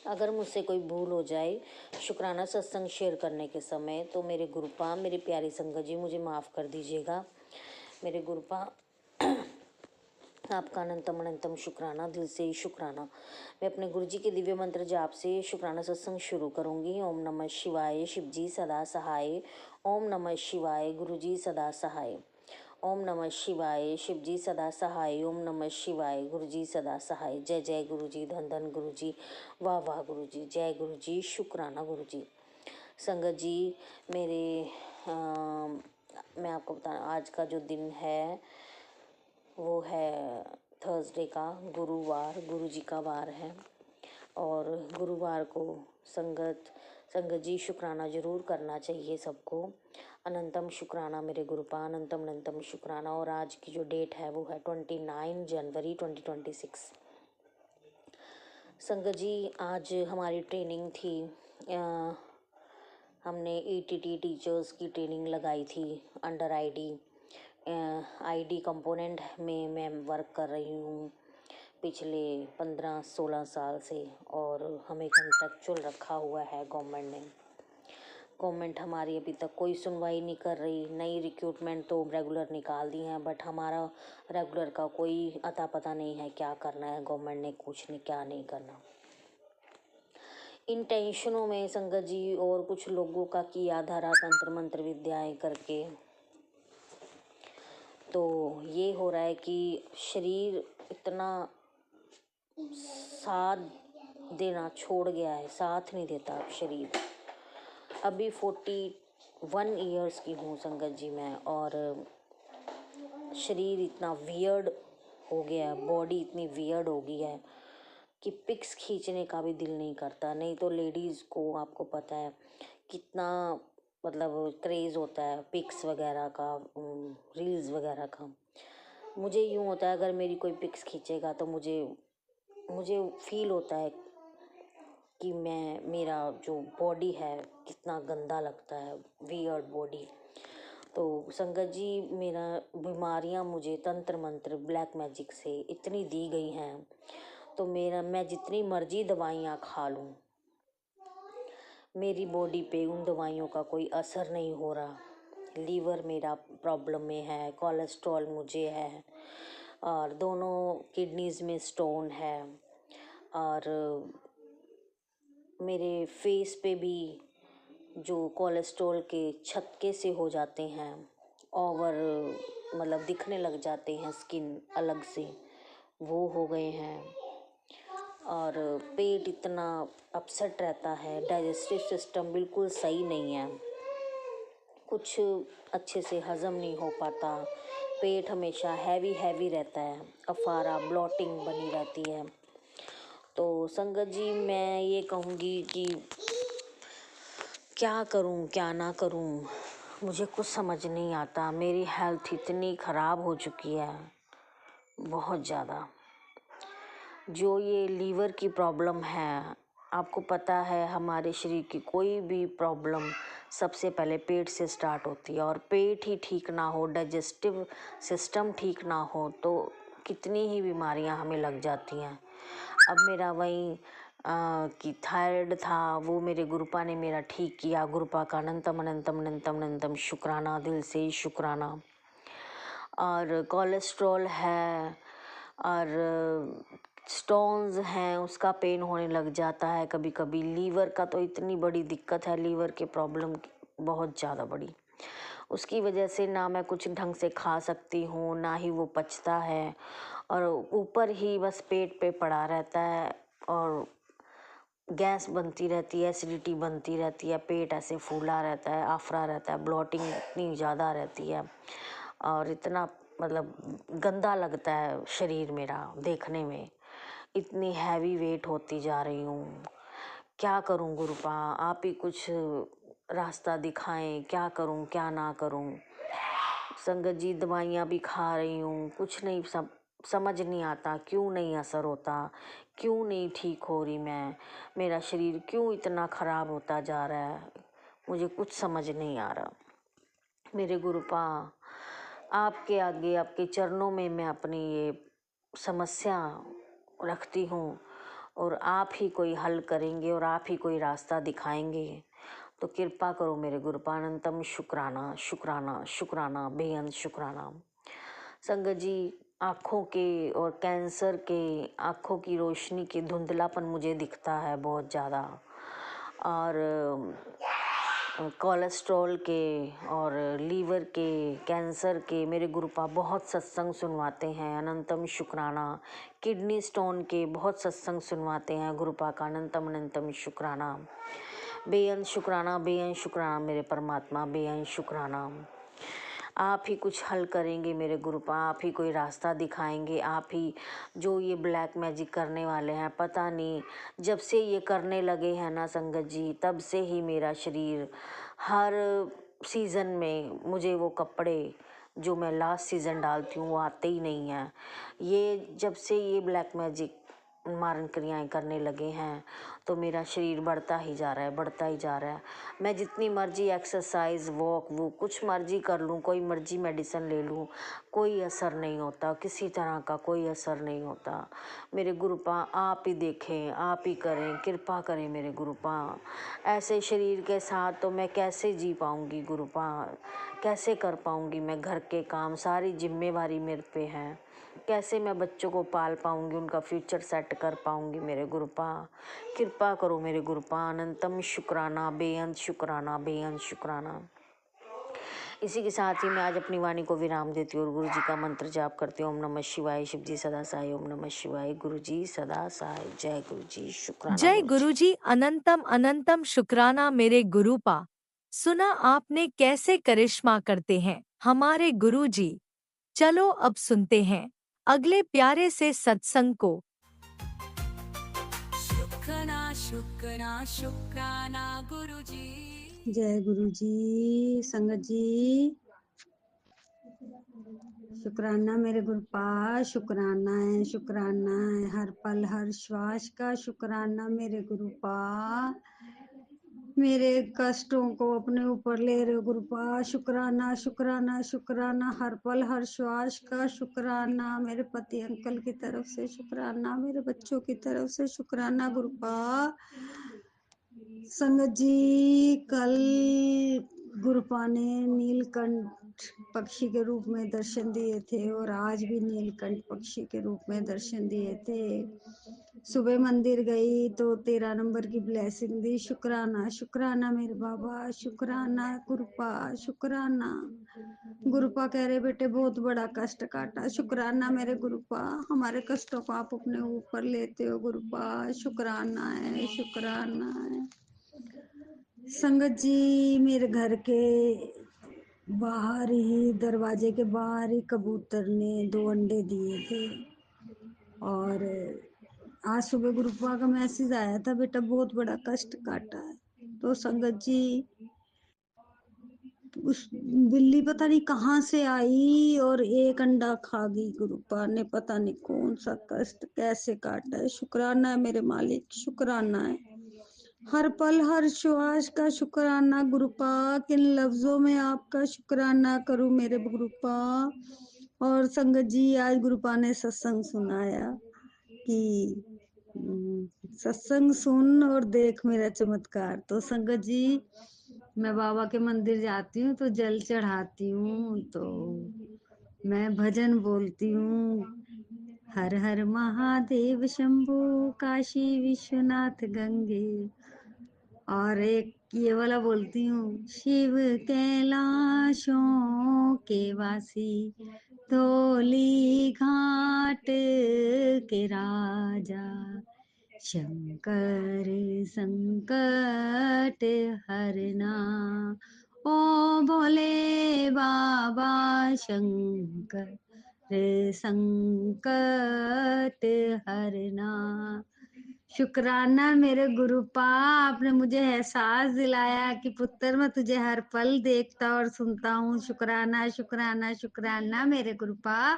अगर मुझसे कोई भूल हो जाए शुक्राना सत्संग शेयर करने के समय तो मेरे गुरुपा, मेरी प्यारी संगत जी, मुझे माफ़ कर दीजिएगा। मेरे गुरुपा आपका अनंतम अनंतम शुक्राना, दिल से ही शुक्राना। मैं अपने गुरु जी के दिव्य मंत्र जाप से शुक्राना सत्संग शुरू करूंगी। ओम नमः शिवाय, शिव जी सदा सहाय। ओम नमः शिवाय, गुरु जी सदा सहाय। ओम नमः शिवाय, शिव जी सदा सहाय। ओम नमः शिवाय, गुरु जी सदा सहाय। जय जय गुरु जी, धन धन गुरु जी, वाह वाह गुरु जी, जय गुरु जी, शुक्राना गुरु जी। संगत जी मेरे मैं आपको बता, आज का जो दिन है वो है थर्सडे का, गुरुवार, गुरु जी का वार है। और गुरुवार को संगत जी शुक्राना ज़रूर करना चाहिए सबको। अनंतम शुक्राना मेरे गुरुपा, अनंतम अनंतम शुक्राना। और आज की जो डेट है वो है 29 जनवरी 2026। संगत जी आज हमारी ट्रेनिंग थी, हमने ETT टीचर्स की ट्रेनिंग लगाई थी अंडर आईडी कंपोनेंट में मैं वर्क कर रही हूँ पिछले 15-16 साल से, और हमें कॉन्ट्रैक्चुअल रखा हुआ है गवर्नमेंट ने। गवर्नमेंट हमारी अभी तक कोई सुनवाई नहीं कर रही। नई रिक्रूटमेंट तो रेगुलर निकाल दी हैं, बट हमारा रेगुलर का कोई अता पता नहीं है क्या करना है गवर्नमेंट ने, कुछ नहीं, क्या नहीं करना। इन टेंशनों में संगत जी और कुछ लोगों का किया धारा तंत्र मंत्र विद्याएं करके तो ये हो रहा है कि शरीर इतना साथ देना छोड़ गया है, साथ नहीं देता अब शरीर। अभी 41 ईयर्स की हूँ संगत जी मैं, और शरीर इतना वियर्ड हो गया है, बॉडी इतनी वियर्ड हो गई है कि पिक्स खींचने का भी दिल नहीं करता। नहीं तो लेडीज़ को आपको पता है कितना मतलब क्रेज़ होता है पिक्स वगैरह का, रील्स वगैरह का। मुझे यूँ होता है अगर मेरी कोई पिक्स खींचेगा तो मुझे फील होता है कि मेरा जो बॉडी है कितना गंदा लगता है, वियर्ड बॉडी। तो संगत जी मेरा बीमारियां मुझे तंत्र मंत्र ब्लैक मैजिक से इतनी दी गई हैं, तो मैं जितनी मर्जी दवाइयाँ खा लूँ मेरी बॉडी पे उन दवाइयों का कोई असर नहीं हो रहा। लीवर मेरा प्रॉब्लम में है, कोलेस्ट्रॉल मुझे है, और दोनों किडनीज में स्टोन है। और मेरे फेस पे भी जो कोलेस्ट्रॉल के छत्ते से हो जाते हैं, ओवर मतलब दिखने लग जाते हैं, स्किन अलग से वो हो गए हैं। और पेट इतना अपसेट रहता है, डाइजेस्टिव सिस्टम बिल्कुल सही नहीं है, कुछ अच्छे से हज़म नहीं हो पाता, पेट हमेशा हैवी हैवी रहता है, अफारा ब्लॉटिंग बनी रहती है। तो संगत जी, मैं ये कहूँगी कि क्या करूँ क्या ना करूँ, मुझे कुछ समझ नहीं आता। मेरी हेल्थ इतनी ख़राब हो चुकी है, बहुत ज़्यादा। जो ये लीवर की प्रॉब्लम है, आपको पता है हमारे शरीर की कोई भी प्रॉब्लम सबसे पहले पेट से स्टार्ट होती है, और पेट ही ठीक ना हो, डाइजेस्टिव सिस्टम ठीक ना हो, तो कितनी ही बीमारियां हमें लग जाती हैं। अब मेरा वही कि थायराइड था, वो मेरे गुरुपा ने मेरा ठीक किया। गुरुपा का अनंतम अनंतम अनंतम अनंतम शुक्राना, दिल से ही शुक्राना। और कोलेस्ट्रॉल है, और स्टोन्स हैं, उसका पेन होने लग जाता है कभी कभी। लीवर का तो इतनी बड़ी दिक्कत है, लीवर के प्रॉब्लम बहुत ज़्यादा बड़ी। उसकी वजह से ना मैं कुछ ढंग से खा सकती हूँ, ना ही वो पचता है, और ऊपर ही बस पेट पे पड़ा रहता है, और गैस बनती रहती है, एसिडिटी बनती रहती है, पेट ऐसे फूला रहता है, आफरा रहता है, ब्लॉटिंग इतनी ज़्यादा रहती है, और इतना मतलब गंदा लगता है शरीर मेरा देखने में। इतनी हैवी वेट होती जा रही हूँ, क्या करूँ गुरुपा, आप ही कुछ रास्ता दिखाएं, क्या करूँ क्या ना करूँ। संगत जी, दवाइयाँ भी खा रही हूँ, कुछ नहीं, समझ नहीं आता क्यों नहीं असर होता, क्यों नहीं ठीक हो रही मैं, मेरा शरीर क्यों इतना ख़राब होता जा रहा है, मुझे कुछ समझ नहीं आ रहा। मेरे गुरुपा, आपके आगे, आपके चरणों में मैं अपनी ये समस्या रखती हूँ, और आप ही कोई हल करेंगे और आप ही कोई रास्ता दिखाएंगे, तो कृपा करो मेरे गुरुपा। अनंतम शुक्राना शुक्राना शुक्राना, बेअंत शुक्राना। संगत जी, आँखों के और कैंसर के, आँखों की रोशनी के धुंधलापन मुझे दिखता है बहुत ज़्यादा, और कोलेस्ट्रॉल के और लीवर के, कैंसर के मेरे गुरुपा बहुत सत्संग सुनवाते हैं, अनंतम शुक्राना। किडनी स्टोन के बहुत सत्संग सुनवाते हैं गुरुपा का, अनंतम अनंतम शुक्राना। बेअंत शुक्राना, बेअंत शुक्राना मेरे परमात्मा, बेअंत शुक्राना। आप ही कुछ हल करेंगे मेरे गुरुपा, आप ही कोई रास्ता दिखाएंगे, आप ही जो ये ब्लैक मैजिक करने वाले हैं, पता नहीं जब से ये करने लगे हैं ना संगत जी, तब से ही मेरा शरीर हर सीज़न में, मुझे वो कपड़े जो मैं लास्ट सीज़न डालती हूँ वो आते ही नहीं हैं। ये जब से ये ब्लैक मैजिक मारण क्रियाएँ करने लगे हैं, तो मेरा शरीर बढ़ता ही जा रहा है, बढ़ता ही जा रहा है। मैं जितनी मर्जी एक्सरसाइज, वॉक, वो कुछ मर्जी कर लूँ, कोई मर्जी मेडिसिन ले लूँ, कोई असर नहीं होता, किसी तरह का कोई असर नहीं होता। मेरे गुरुपा, आप ही देखें, आप ही करें, कृपा करें मेरे गुरुपा। ऐसे शरीर के साथ तो मैं कैसे जी पाऊँगी गुरुपा, कैसे कर पाऊँगी मैं घर के काम, सारी जिम्मेवारी मेरे पे है, कैसे मैं बच्चों को पाल पाऊँगी, उनका फ्यूचर सेट कर पाऊँगी मेरे गुरुपा। कृपा करो मेरे गुरुपा। अनंतम शुक्राना, बेअंत शुक्राना, बेअंत शुक्राना। इसी के साथ ही मैं आज अपनी वाणी को विराम देती हूँ और गुरु जी का मंत्र जाप करती हूँ। ओम नमः शिवाय, शिव जी सदा सहाय। ओम नमः शिवाय, गुरु जी सदा सहाय। जय गुरु जी, शुक्राना जय गुरु जी। गुरुजी, अनंतम अनंतम शुक्राना मेरे गुरुपा। सुना आपने कैसे करिश्मा करते हैं हमारे गुरुजी। चलो अब सुनते हैं अगले प्यारे से सत्संग को। शुक्राना शुक्राना शुक्राना गुरुजी। जय गुरु जी। संगत जी, शुक्राना मेरे गुरुपा, शुक्राना है, शुक्राना है, हर पल हर श्वास का शुक्राना मेरे गुरुपा। मेरे कष्टों को अपने ऊपर ले रहे हो गुरुपा, शुक्राना शुक्राना शुक्राना, हर पल हर श्वास का शुक्राना। मेरे पति अंकल की तरफ से शुक्राना, मेरे बच्चों की तरफ से शुक्राना गुरुपा। संगत जी, कल गुरुपा ने नीलकंठ पक्षी के रूप में दर्शन दिए थे और आज भी नीलकंठ पक्षी के रूप में दर्शन दिए थे। सुबह मंदिर गई तो 13 नंबर की ब्लेसिंग दी। शुक्राना शुक्राना मेरे बाबा, शुक्राना गुरुपा, शुक्राना। गुरुपा कह रहे बेटे बहुत बड़ा कष्ट काटा, शुक्राना मेरे गुरुपा, हमारे कष्टों को आप अपने ऊपर लेते हो गुरुपा, शुक्राना है, शुक्राना है। संगत जी, मेरे घर के बाहर ही, दरवाजे के बाहर ही कबूतर ने 2 अंडे दिए थे और आज सुबह गुरुपा का मैसेज आया था, बेटा बहुत बड़ा कष्ट काटा है। तो संगत जी, उस बिल्ली पता नहीं कहाँ से आई और 1 अंडा खा गई। गुरुपा ने पता नहीं कौन सा कष्ट कैसे काटा है। शुक्राना है मेरे मालिक, शुक्राना है। हर पल हर श्वास का शुक्राना गुरुपा, किन लफ्जों में आपका शुक्राना करूं मेरे गुरुपा। और संगत जी, आज गुरुपा ने सत्संग सुनाया कि सत्संग सुन और देख मेरा चमत्कार। तो संगत जी, मैं बाबा के मंदिर जाती हूँ तो जल चढ़ाती हूँ, तो मैं भजन बोलती हूँ, हर हर महादेव शंभू काशी विश्वनाथ गंगे। और एक ये वाला बोलती हूँ, शिव कैलाशों के वासी, धौली घाट के राजा, शंकर संकट हरना, ओ भोले बाबा शंकर संकट हरना। शुक्राना मेरे गुरुपा, आपने मुझे एहसास दिलाया कि पुत्र मैं तुझे हर पल देखता और सुनता हूँ। शुक्राना शुक्राना शुक्राना मेरे गुरुपा।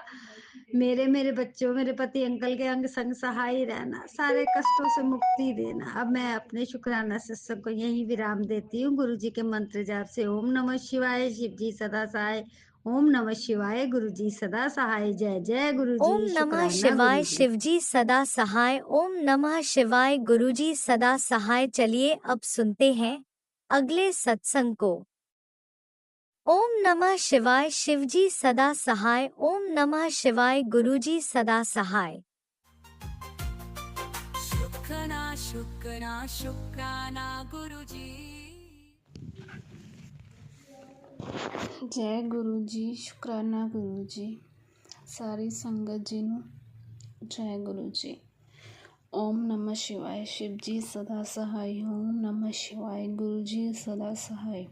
मेरे बच्चों, मेरे पति अंकल के अंग संग सहाय रहना, सारे कष्टों से मुक्ति देना। अब मैं अपने शुक्राना सत्संग को यहीं विराम देती हूँ। गुरु जी के मंत्र जाप से ओम नमः शिवाय, शिव जी सदा सहाय, ओम नमः शिवाय, गुरु जी सदा सहाय, जय जय गुरु ओम जी, नमः शुक्राना गुरु शिवाय, जी। शिवजी सदा सहाय। ओम नमः शिवाय, गुरुजी सदा सहाय। चलिए अब सुनते हैं अगले सत्संग को। ओम नमः शिवाय, शिवजी सदा सहाय। ओम नमः शिवाय, गुरुजी सदा सहाय। शुक्राना शुक्राना शुक्राना गुरुजी। जय गुरु जी, शुक्राना गुरु जी, सारी संगत जी ਨੂੰ जय गुरु जी। ओम नमः शिवाय, शिव जी सदा सहाय, ओम नमः शिवाय, गुरु जी सदा सहाय।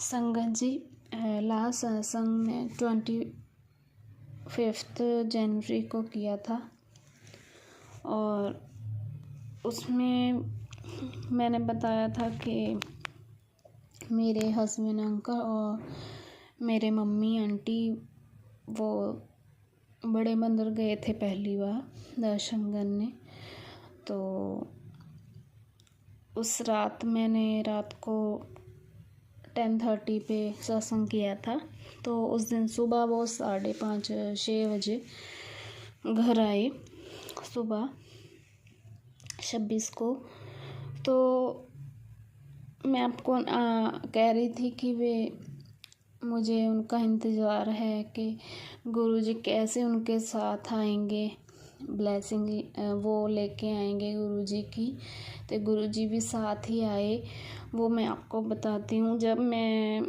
संगत जी, लास्ट सत्संग में 25 जनवरी को किया था और उसमें मैंने बताया था कि मेरे हस्बैंड अंकल और मेरे मम्मी आंटी वो बड़े मंदिर गए थे पहली बार दर्शन करने। तो उस रात मैंने रात को 10:30 पे सत्संग किया था। तो उस दिन सुबह वो 5:30-6 बजे घर आए, सुबह 26 को। तो मैं आपको कह रही थी कि वे मुझे उनका इंतज़ार है कि गुरुजी कैसे उनके साथ आएंगे, ब्लेसिंग वो लेके आएंगे गुरुजी की। तो गुरुजी भी साथ ही आए, वो मैं आपको बताती हूँ। जब मैं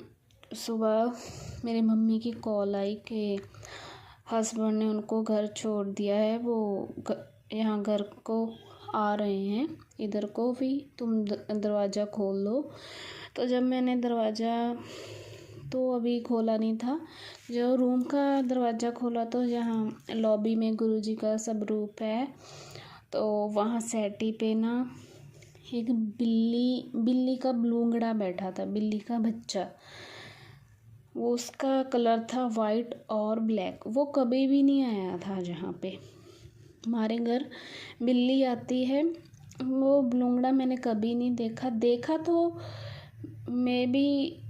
सुबह मेरी मम्मी की कॉल आई कि हस्बैंड ने उनको घर छोड़ दिया है, वो यहाँ घर को आ रहे हैं, इधर को भी तुम दरवाज़ा खोल लो। तो जब मैंने दरवाज़ा तो अभी खोला नहीं था, जो रूम का दरवाज़ा खोला तो जहाँ लॉबी में गुरुजी का सब रूप है, तो वहाँ सेटी पे ना एक बिल्ली का बलूंगड़ा बैठा था, बिल्ली का बच्चा। वो उसका कलर था वाइट और ब्लैक। वो कभी भी नहीं आया था जहाँ पे हमारे घर बिल्ली आती है, वो बलूंगड़ा मैंने कभी नहीं देखा तो मैं भी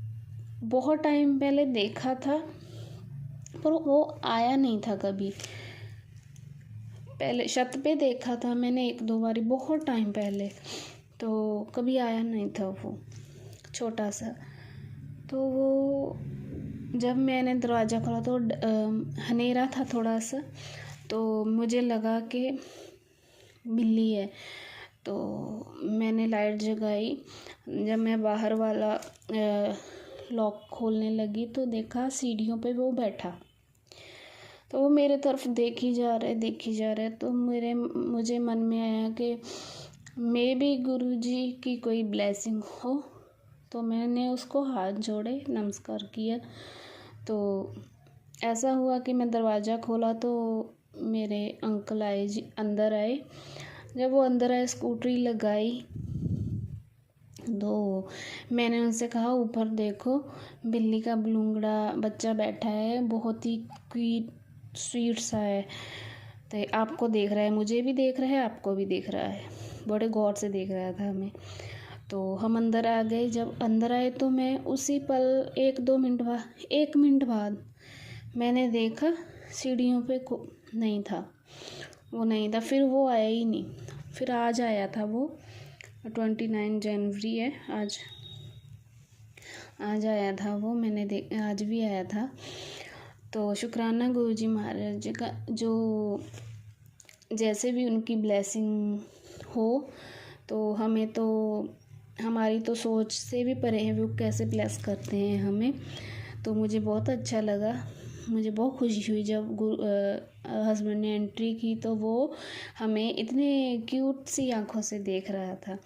बहुत टाइम पहले देखा था, पर वो आया नहीं था कभी। पहले छत पे देखा था मैंने 1-2 बारी, बहुत टाइम पहले, तो कभी आया नहीं था वो, छोटा सा। तो वो जब मैंने दरवाज़ा खोला तो अंधेरा था थोड़ा सा, तो मुझे लगा कि बिल्ली है। तो मैंने लाइट जगाई। जब मैं बाहर वाला लॉक खोलने लगी तो देखा सीढ़ियों पे वो बैठा। तो वो मेरे तरफ देखी जा रहा है। तो मुझे मन में आया कि मे बी गुरुजी की कोई ब्लेसिंग हो। तो मैंने उसको हाथ जोड़े, नमस्कार किया। तो ऐसा हुआ कि मैं दरवाज़ा खोला तो मेरे अंकल अंदर आए। जब वो अंदर आए, स्कूटरी लगाई, तो मैंने उनसे कहा ऊपर देखो, बिल्ली का बलूंगड़ा बच्चा बैठा है, बहुत ही क्यूट स्वीट सा है। तो आपको देख रहा है, मुझे भी देख रहा है, आपको भी देख रहा है, बड़े गौर से देख रहा था हमें। तो हम अंदर आ गए। जब अंदर आए तो मैं उसी पल 1 मिनट बाद मैंने देखा सीढ़ियों पे नहीं था, वो नहीं था। फिर वो आया ही नहीं। फिर आज आया था वो, 29 जनवरी है आज आया था वो, मैंने आज भी आया था। तो शुक्राना गुरुजी महाराज जी का, जो जैसे भी उनकी ब्लेसिंग हो, तो हमें तो हमारी तो सोच से भी परे है वो कैसे ब्लेस करते हैं हमें। तो मुझे बहुत अच्छा लगा, मुझे बहुत खुशी हुई जब हस्बैंड ने एंट्री की तो वो हमें इतने क्यूट सी आंखों से देख रहा था।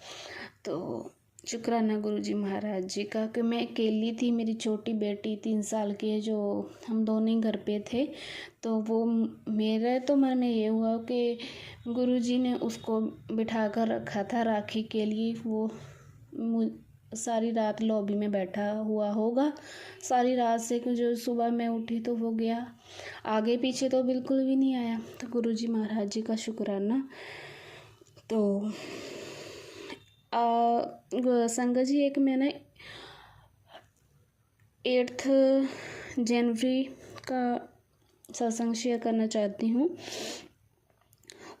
तो शुक्राना गुरुजी महाराज जी का कि मैं अकेली थी, मेरी छोटी बेटी 3 साल की है, जो हम दोनों ही घर पे थे। तो वो मेरे तो मन में ये हुआ कि गुरुजी ने उसको बिठा कर रखा था राखी के लिए। वो सारी रात लॉबी में बैठा हुआ होगा, सारी रात से, कि जो सुबह मैं उठी तो वो गया, आगे पीछे तो बिल्कुल भी नहीं आया। तो गुरुजी महाराज जी का शुक्राना। तो संगत जी, एक मैंने 8 जनवरी का सत्संग शेयर करना चाहती हूँ।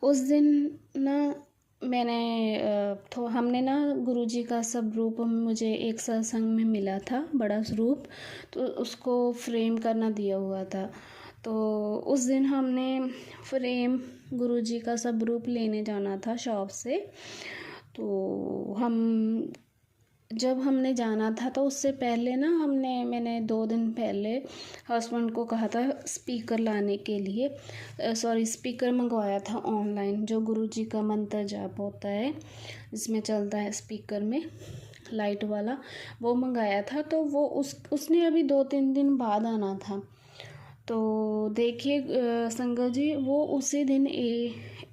उस दिन ना हमने ना गुरुजी का स्वरूप मुझे एक सत्संग में मिला था, बड़ा स्वरूप, तो उसको फ्रेम करना दिया हुआ था। तो उस दिन हमने फ्रेम गुरुजी का स्वरूप लेने जाना था शॉप से। तो जब हमने जाना था तो उससे पहले ना मैंने 2 दिन पहले हस्बैंड को कहा था स्पीकर लाने के लिए, स्पीकर मंगवाया था ऑनलाइन, जो गुरुजी का मंत्र जाप होता है जिसमें चलता है स्पीकर में लाइट वाला, वो मंगाया था। तो वो उसने अभी 2-3 दिन बाद आना था। तो देखिए संगत जी, वो उसी दिन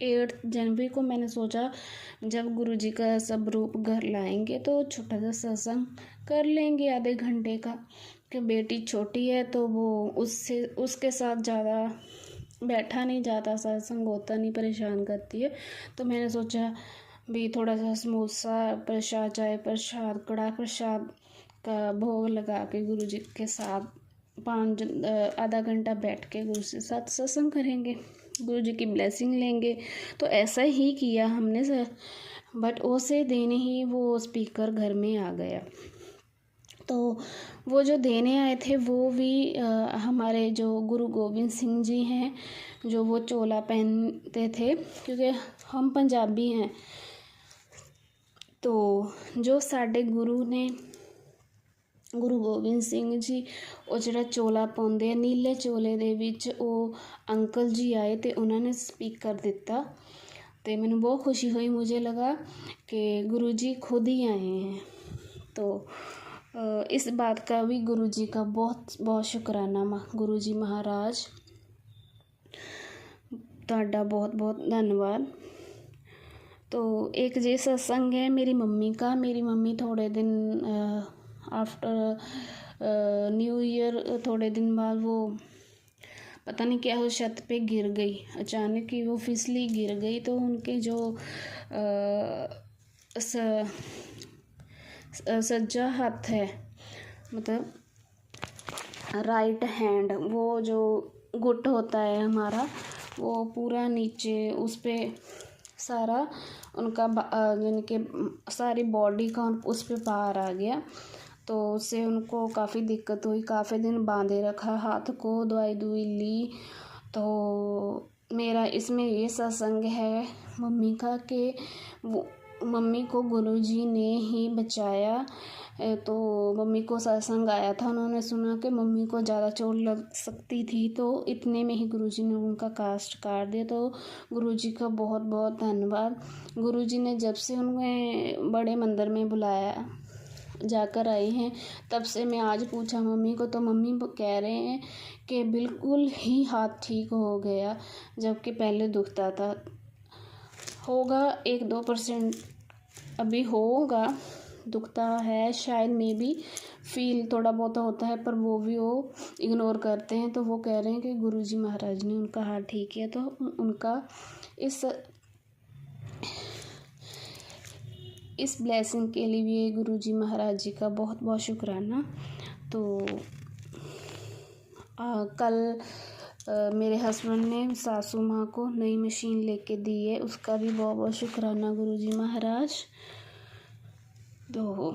8 जनवरी को मैंने सोचा जब गुरुजी का स्वरूप घर लाएंगे तो छोटा सा सत्संग कर लेंगे आधे घंटे का, कि बेटी छोटी है तो वो उसके साथ ज़्यादा बैठा नहीं जाता, सत्संग होता नहीं, परेशान करती है। तो मैंने सोचा भी थोड़ा सा समोसा प्रसाद, चाय प्रसाद, कड़ा प्रसाद का भोग लगा के गुरुजी के साथ आधा घंटा बैठ के गुरु के साथ सत्संग करेंगे, गुरुजी की ब्लेसिंग लेंगे। तो ऐसा ही किया हमने बट उसे देने ही वो स्पीकर घर में आ गया। तो वो जो देने आए थे वो भी हमारे जो गुरु गोविंद सिंह जी हैं, जो वो चोला पहनते थे, क्योंकि हम पंजाबी हैं। तो जो साडे गुरु ने, गुरु गोबिंद सिंह जी, ਉਹ ਜਿਹੜਾ ਚੋਲਾ ਪਾਉਂਦੇ ਆ ਨੀਲੇ ਚੋਲੇ ਦੇ ਵਿੱਚ, ਉਹ अंकल जी आए तो उन्होंने स्पीकर दिता। तो मैंने बहुत खुशी हुई, मुझे लगा कि गुरु जी खुद ही आए हैं। तो इस बात का भी गुरु जी का बहुत बहुत शुक्राना। गुरु जी महाराज ਤੁਹਾਡਾ बहुत बहुत धन्यवाद। तो एक जे सत्संग है मेरी मम्मी का। मेरी मम्मी थोड़े दिन आफ्टर न्यू ईयर, थोड़े दिन बाद वो पता नहीं क्या हो, छत पे गिर गई अचानक ही, वो फिसली गिर गई। तो उनके जो सज्जा हाथ है, मतलब राइट हैंड, वो जो गुट होता है हमारा, वो पूरा नीचे उस पर सारा उनका यानी कि सारी बॉडी का उस पर पार आ गया। तो उससे उनको काफ़ी दिक्कत हुई, काफ़ी दिन बांधे रखा हाथ को, दवाई दुई ली। तो मेरा इसमें ये सत्संग है मम्मी का कि वो मम्मी को गुरुजी ने ही बचाया। तो मम्मी को सत्संग आया था, उन्होंने सुना कि मम्मी को ज़्यादा चोट लग सकती थी, तो इतने में ही गुरुजी ने उनका कास्ट काट दिया। तो गुरुजी का बहुत बहुत धन्यवाद। गुरुजी ने जब से उन्हें बड़े मंदिर में बुलाया जाकर आए हैं, तब से मैं आज पूछा मम्मी को, तो मम्मी कह रहे हैं कि बिल्कुल ही हाथ ठीक हो गया, जबकि पहले दुखता था। होगा 1-2% अभी होगा, दुखता है शायद, मे बी फील थोड़ा बहुत होता है, पर वो भी वो इग्नोर करते हैं। तो वो कह रहे हैं कि गुरुजी महाराज ने उनका हाथ ठीक किया। तो उनका इस ब्लेसिंग के लिए गुरुजी महाराज जी का बहुत बहुत शुक्राना। तो कल मेरे हस्बैंड ने सासू माँ को नई मशीन लेके दी है, उसका भी बहुत बहुत शुक्राना गुरुजी महाराज। तो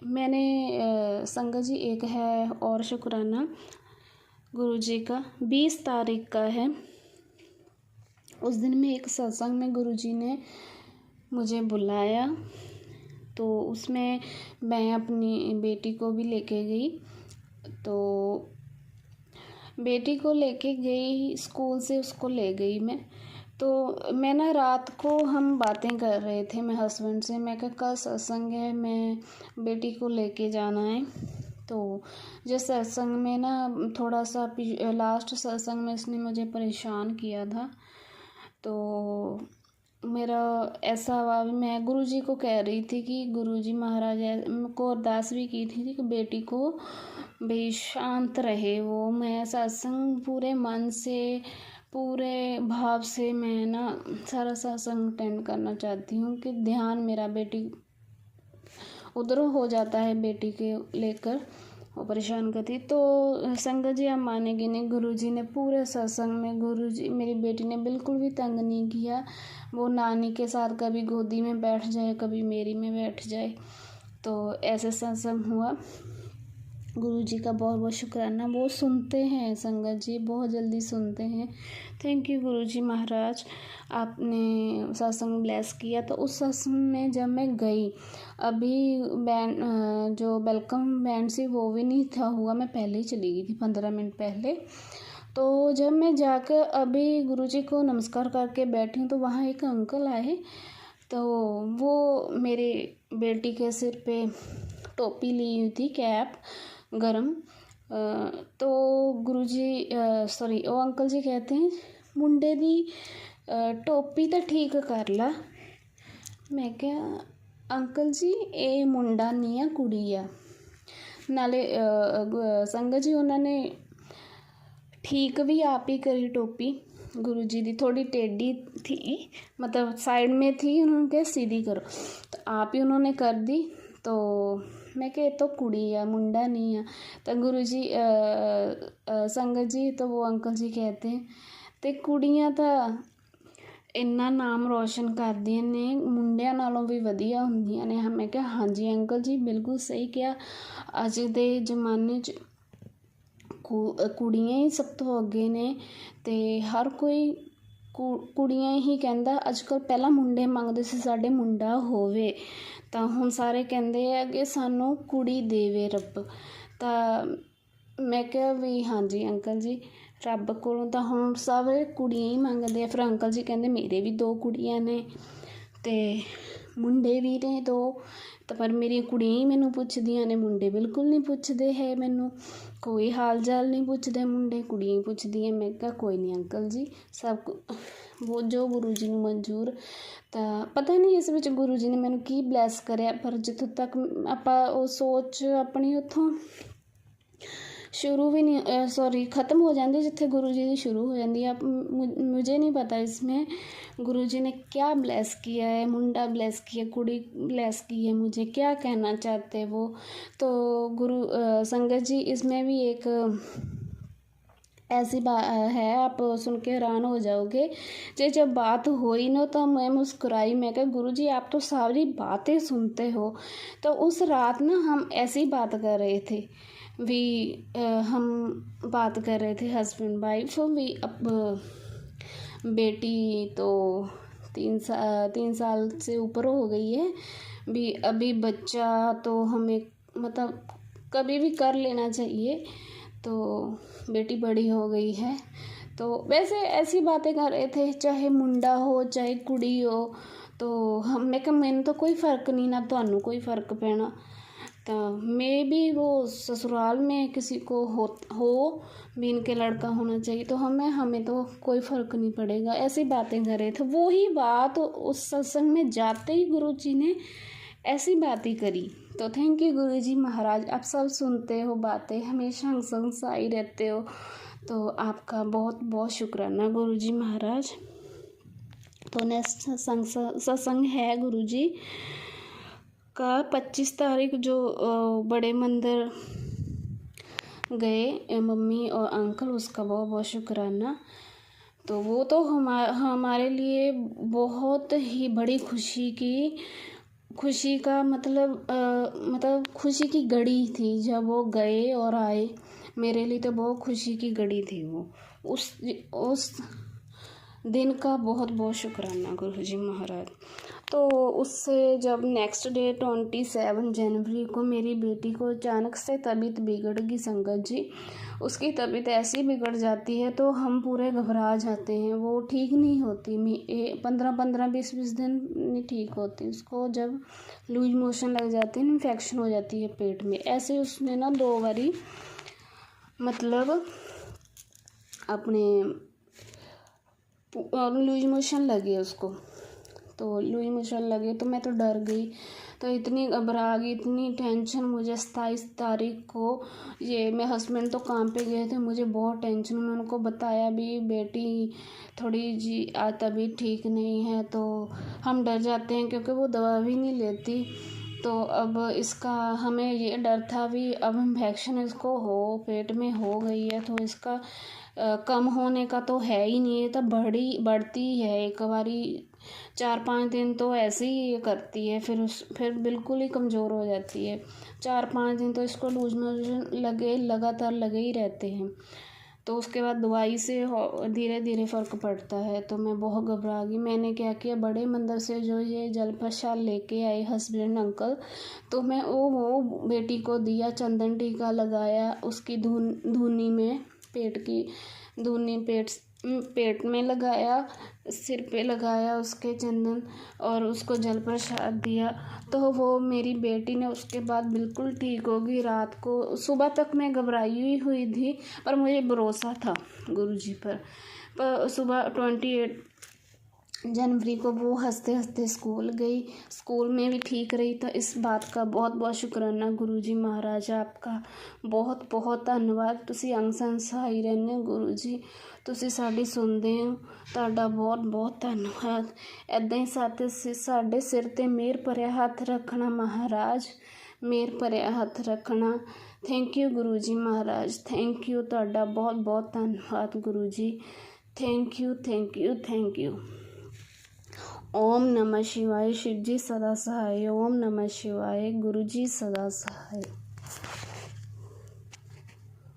मैंने संगत जी एक है और शुक्राना गुरुजी का 20 तारीख का है। उस दिन में एक सत्संग में गुरुजी ने मुझे बुलाया, तो उसमें मैं अपनी बेटी को भी लेके गई। तो बेटी को लेके गई स्कूल से, उसको ले गई मैं। तो मैं ना रात को हम बातें कर रहे थे मैं हस्बैंड से, मैं कहा कल सत्संग है, मैं बेटी को लेके जाना है। तो जिस सत्संग में ना थोड़ा सा लास्ट सत्संग में इसने मुझे परेशान किया था, तो मेरा ऐसा हुआ, मैं गुरुजी को कह रही थी कि गुरुजी महाराज को अरदास भी की थी कि बेटी को भी शांत रहे वो। मैं सत्संग पूरे मन से, पूरे भाव से मैं ना सारा सत्संग अटेंड करना चाहती हूँ कि ध्यान मेरा बेटी उधर हो जाता है, बेटी के लेकर वो परेशान करती। तो संगत जी आप मानेंगे नहीं, गुरुजी ने पूरे सत्संग में, गुरुजी मेरी बेटी ने बिल्कुल भी तंग नहीं किया। वो नानी के साथ कभी गोदी में बैठ जाए, कभी मेरी में बैठ जाए, तो ऐसे सत्संग हुआ। गुरुजी का बहुत बहुत शुक्राना, वो सुनते हैं संगत जी, बहुत जल्दी सुनते हैं। थैंक यू गुरुजी महाराज, आपने सत्संग ब्लेस किया। तो उस सत्संग में जब मैं गई, अभी बैंड जो वेलकम बैंड से वो भी नहीं था हुआ, मैं पहले ही चली गई थी 15 मिनट पहले। तो जब मैं जाकर अभी गुरुजी को नमस्कार करके बैठी हूँ, तो वहाँ एक अंकल आए। तो वो मेरे बेटी के सिर पे टोपी ली हुई थी, कैप गरम। तो गुरुजी सॉरी वो अंकल जी कहते हैं मुंडे दी टोपी तो ठीक कर ला। मैं क्या अंकल जी ये मुंडा नहीं है, कुड़ी है। नाले संगत जी उन्होंने ठीक भी आप ही करी टोपी। गुरुजी दी थोड़ी टेढ़ी थी, मतलब साइड में थी, उन्होंने कहा सीधी करो, तो आप ही उन्होंने कर दी। तो मैं कहा तो कुड़ी है, मुंडा नहीं है। तो गुरुजी संगत जी, तो वो अंकल जी कहते हैं ते कुड़ियाँ तो इन्ना नाम रोशन करदियां ने, मुंडियां नालों भी वधिया हुंदियां ने। मैं कहा हाँ जी अंकल जी बिल्कुल सही किया। अज दे जमाने च कुड़ियां ही सब तो अगे ने, ते हर कोई कुड़ियां ही कहंदा। अजकल पहला मुंडे मंगदे सी साडे मुंडा होवे, तां हुण सारे कहंदे है कि सानू कुड़ी देवे रब। तां मैं कहा भी हाँ जी अंकल जी, रब कोलों तां हुण सब कुड़ियां ही मंगदे आ। फिर अंकल जी कहंदे मेरे भी 2 कुड़ियां ने ते मुंडे भी ने 2, तो पर मेरी कुड़ियां ही मैनू पुछदियां ने, मुंडे बिल्कुल नहीं पुछदे है मैनू, कोई हाल चाल नहीं पुछदे मुंडे, कुड़ियां ही पुछदियां। मैं कहा कोई नहीं अंकल जी, सब वो जो गुरु जी नू मंजूर। ਤਾਂ पता नहीं इस विच गुरु जी ने मैनू की ब्लैस करिया, पर जिथों तक आपां ਉਹ सोच अपनी ਉੱਥੋਂ शुरू भी नहीं सॉरी ख़त्म हो जाती, जिथे गुरु जी की शुरू हो जाती है। मुझे नहीं पता इसमें गुरु जी ने क्या ब्लेस किया है, मुंडा ब्लेस किया, कुड़ी ब्लेस की है, मुझे क्या कहना चाहते वो। तो गुरु संगत जी इसमें भी एक ऐसी बात है, आप सुन के हैरान हो जाओगे। जब बात हुई ना तो मैं मुस्कुराई। मैं कहा गुरुजी आप तो सारी बातें सुनते हो। तो उस रात ना हम ऐसी बात कर रहे थे, हम बात कर रहे थे हस्बैंड वाइफ। अब बेटी तो 3 साल से ऊपर हो गई है। अभी बच्चा तो हमें मतलब कभी भी कर लेना चाहिए। तो बेटी बड़ी हो गई है। तो वैसे ऐसी बातें कर रहे थे, चाहे मुंडा हो चाहे कुड़ी हो। तो मैं कहा मैंने तो कोई फ़र्क नहीं, ना ਤੁਹਾਨੂੰ कोई फ़र्क पैना। तो मैं भी वो ससुराल में किसी को हो भी इनके लड़का होना चाहिए तो हमें तो कोई फ़र्क नहीं पड़ेगा। ऐसी बातें कर रहे थे। वो ही बात उस सत्संग में जाते ही गुरुजी ने ऐसी बात ही करी। तो थैंक यू गुरुजी महाराज, आप सब सुनते हो बातें, हमेशा संग साई रहते हो। तो आपका बहुत बहुत शुक्राना गुरुजी महाराज। तो नेक्स्ट सत्संग है गुरुजी का 25 तारीख जो बड़े मंदिर गए मम्मी और अंकल, उसका बहुत बहुत शुक्राना। तो वो तो हमारे लिए बहुत ही बड़ी खुशी का मतलब खुशी की घड़ी थी जब वो गए और आए। मेरे लिए तो बहुत खुशी की घड़ी थी वो। उस दिन का बहुत बहुत शुक्राना गुरुजी महाराज। तो उससे जब नेक्स्ट डे 27 जनवरी को मेरी बेटी को अचानक से तबीयत बिगड़ गई संगत जी। उसकी तबीयत ऐसी बिगड़ जाती है तो हम पूरे घबरा जाते हैं। वो ठीक नहीं होती, 15-20 दिन नहीं ठीक होती। उसको जब लूज मोशन लग जाते हैं, इन्फेक्शन हो जाती है पेट में। ऐसे उसने ना 2 बारी मतलब अपने लूज मोशन लगे उसको। तो लूज मोशन लगे तो मैं तो डर गई। तो इतनी घबरा गई, इतनी टेंशन मुझे। 27 तारीख को ये मेरे हस्बैंड तो काम पे गए थे, मुझे बहुत टेंशन। मैं उनको बताया भी बेटी थोड़ी जी तबीयत ठीक नहीं है। तो हम डर जाते हैं क्योंकि वो दवा भी नहीं लेती। तो अब इसका हमें ये डर था भी अब इन्फेक्शन इसको पेट में हो गई है तो इसका कम होने का तो है ही नहीं। ये तो बढ़ती है। एक बारी 4-5 दिन तो ऐसे ही ये करती है, फिर बिल्कुल ही कमज़ोर हो जाती है। 4-5 दिन तो इसको लूज मोशन लगातार लगे ही रहते हैं। तो उसके बाद दवाई से धीरे धीरे फ़र्क पड़ता है। तो मैं बहुत घबरा गई। मैंने क्या किया, बड़े मंदिर से जो ये जल प्रसाद लेके आए हस्बैंड अंकल, तो मैं वो बेटी को दिया, चंदन टीका लगाया उसकी धुनी में, पेट की धुनी पेट में लगाया, सिर पे लगाया उसके चंदन और उसको जल प्रसाद दिया। तो वो मेरी बेटी ने उसके बाद बिल्कुल ठीक हो गई। रात को सुबह तक मैं घबराई हुई थी पर मुझे भरोसा था गुरुजी पर सुबह 28 जनवरी को वो हंसते हंसते स्कूल गई। स्कूल में भी ठीक रही। तो इस बात का बहुत बहुत शुक्राना गुरुजी महाराज, आपका बहुत बहुत धन्यवाद। ਤੁਸੀਂ ਅੰਗ ਸੰਸਾਈ ਰਹਿੰਦੇ ਗੁरुਜੀ, ਤੁਸੀਂ ਸਾਡੀ ਸੁਣਦੇ ਹੋ, ਤੁਹਾਡਾ ਬਹੁਤ ਬਹੁਤ ਧੰਨਵਾਦ। ਇੱਦਾਂ ਹੀ ਸਾਡੇ ਸਿਰ 'ਤੇ ਮਿਹਰ ਭਰਿਆ ਹੱਥ ਰੱਖਣਾ ਮਹਾਰਾਜ, ਮਿਹਰ ਭਰਿਆ ਹੱਥ ਰੱਖਣਾ। ਥੈਂਕ ਯੂ ਗੁरुਜੀ महाराज, थैंक यू। ਤੁਹਾਡਾ ਬਹੁਤ ਬਹੁਤ ਧੰਨਵਾਦ गुरुजी, thank you thank you thank you. ओम नमः शिवाय। शिव जी सदा सहाय। ओम नमः शिवाय। गुरु जी सदा सहाय।